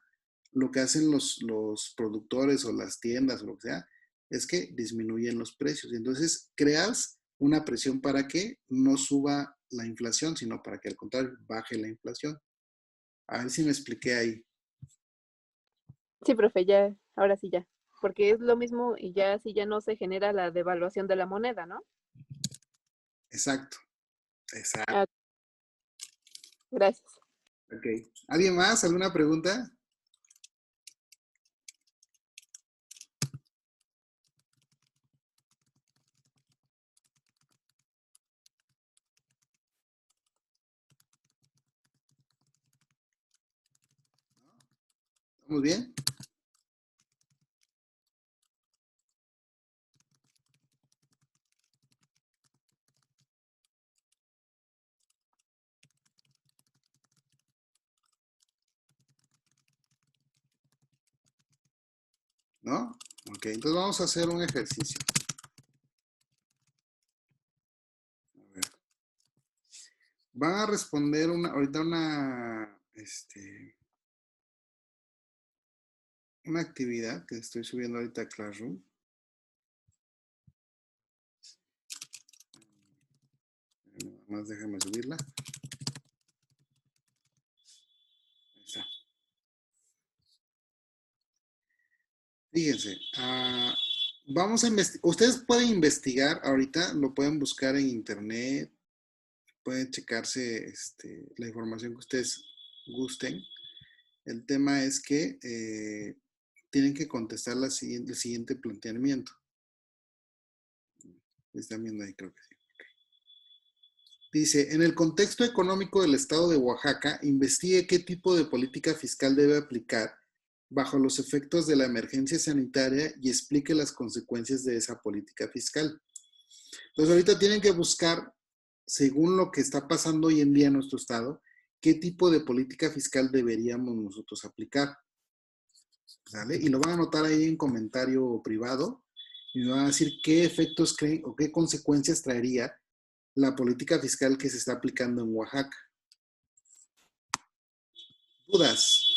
Speaker 1: lo que hacen los productores o las tiendas o lo que sea, es que disminuyen los precios. Y entonces creas una presión para que no suba la inflación, sino para que al contrario baje la inflación. A ver si me expliqué ahí.
Speaker 3: Sí, profe, ya, ahora sí ya. Porque es lo mismo y ya así ya no se genera la devaluación de la moneda, ¿no?
Speaker 1: Exacto, exacto.
Speaker 3: Ah, gracias.
Speaker 1: Ok. ¿Alguien más? ¿Alguna pregunta? ¿Estamos bien? ¿No? Ok, entonces vamos a hacer un ejercicio. A ver. Van a responder ahorita una actividad que estoy subiendo ahorita a Classroom. Nada más déjame subirla. Ahí está. Fíjense, vamos a investigar. Ustedes pueden investigar ahorita, lo pueden buscar en internet, pueden checarse la información que ustedes gusten. El tema es que tienen que contestar el siguiente planteamiento. Están viendo ahí, creo que sí. Dice, en el contexto económico del estado de Oaxaca, investigue qué tipo de política fiscal debe aplicar bajo los efectos de la emergencia sanitaria y explique las consecuencias de esa política fiscal. Entonces ahorita tienen que buscar, según lo que está pasando hoy en día en nuestro estado, qué tipo de política fiscal deberíamos nosotros aplicar. ¿Sale? Y lo van a anotar ahí en comentario privado y me van a decir qué efectos creen o qué consecuencias traería la política fiscal que se está aplicando en Oaxaca. ¿Dudas?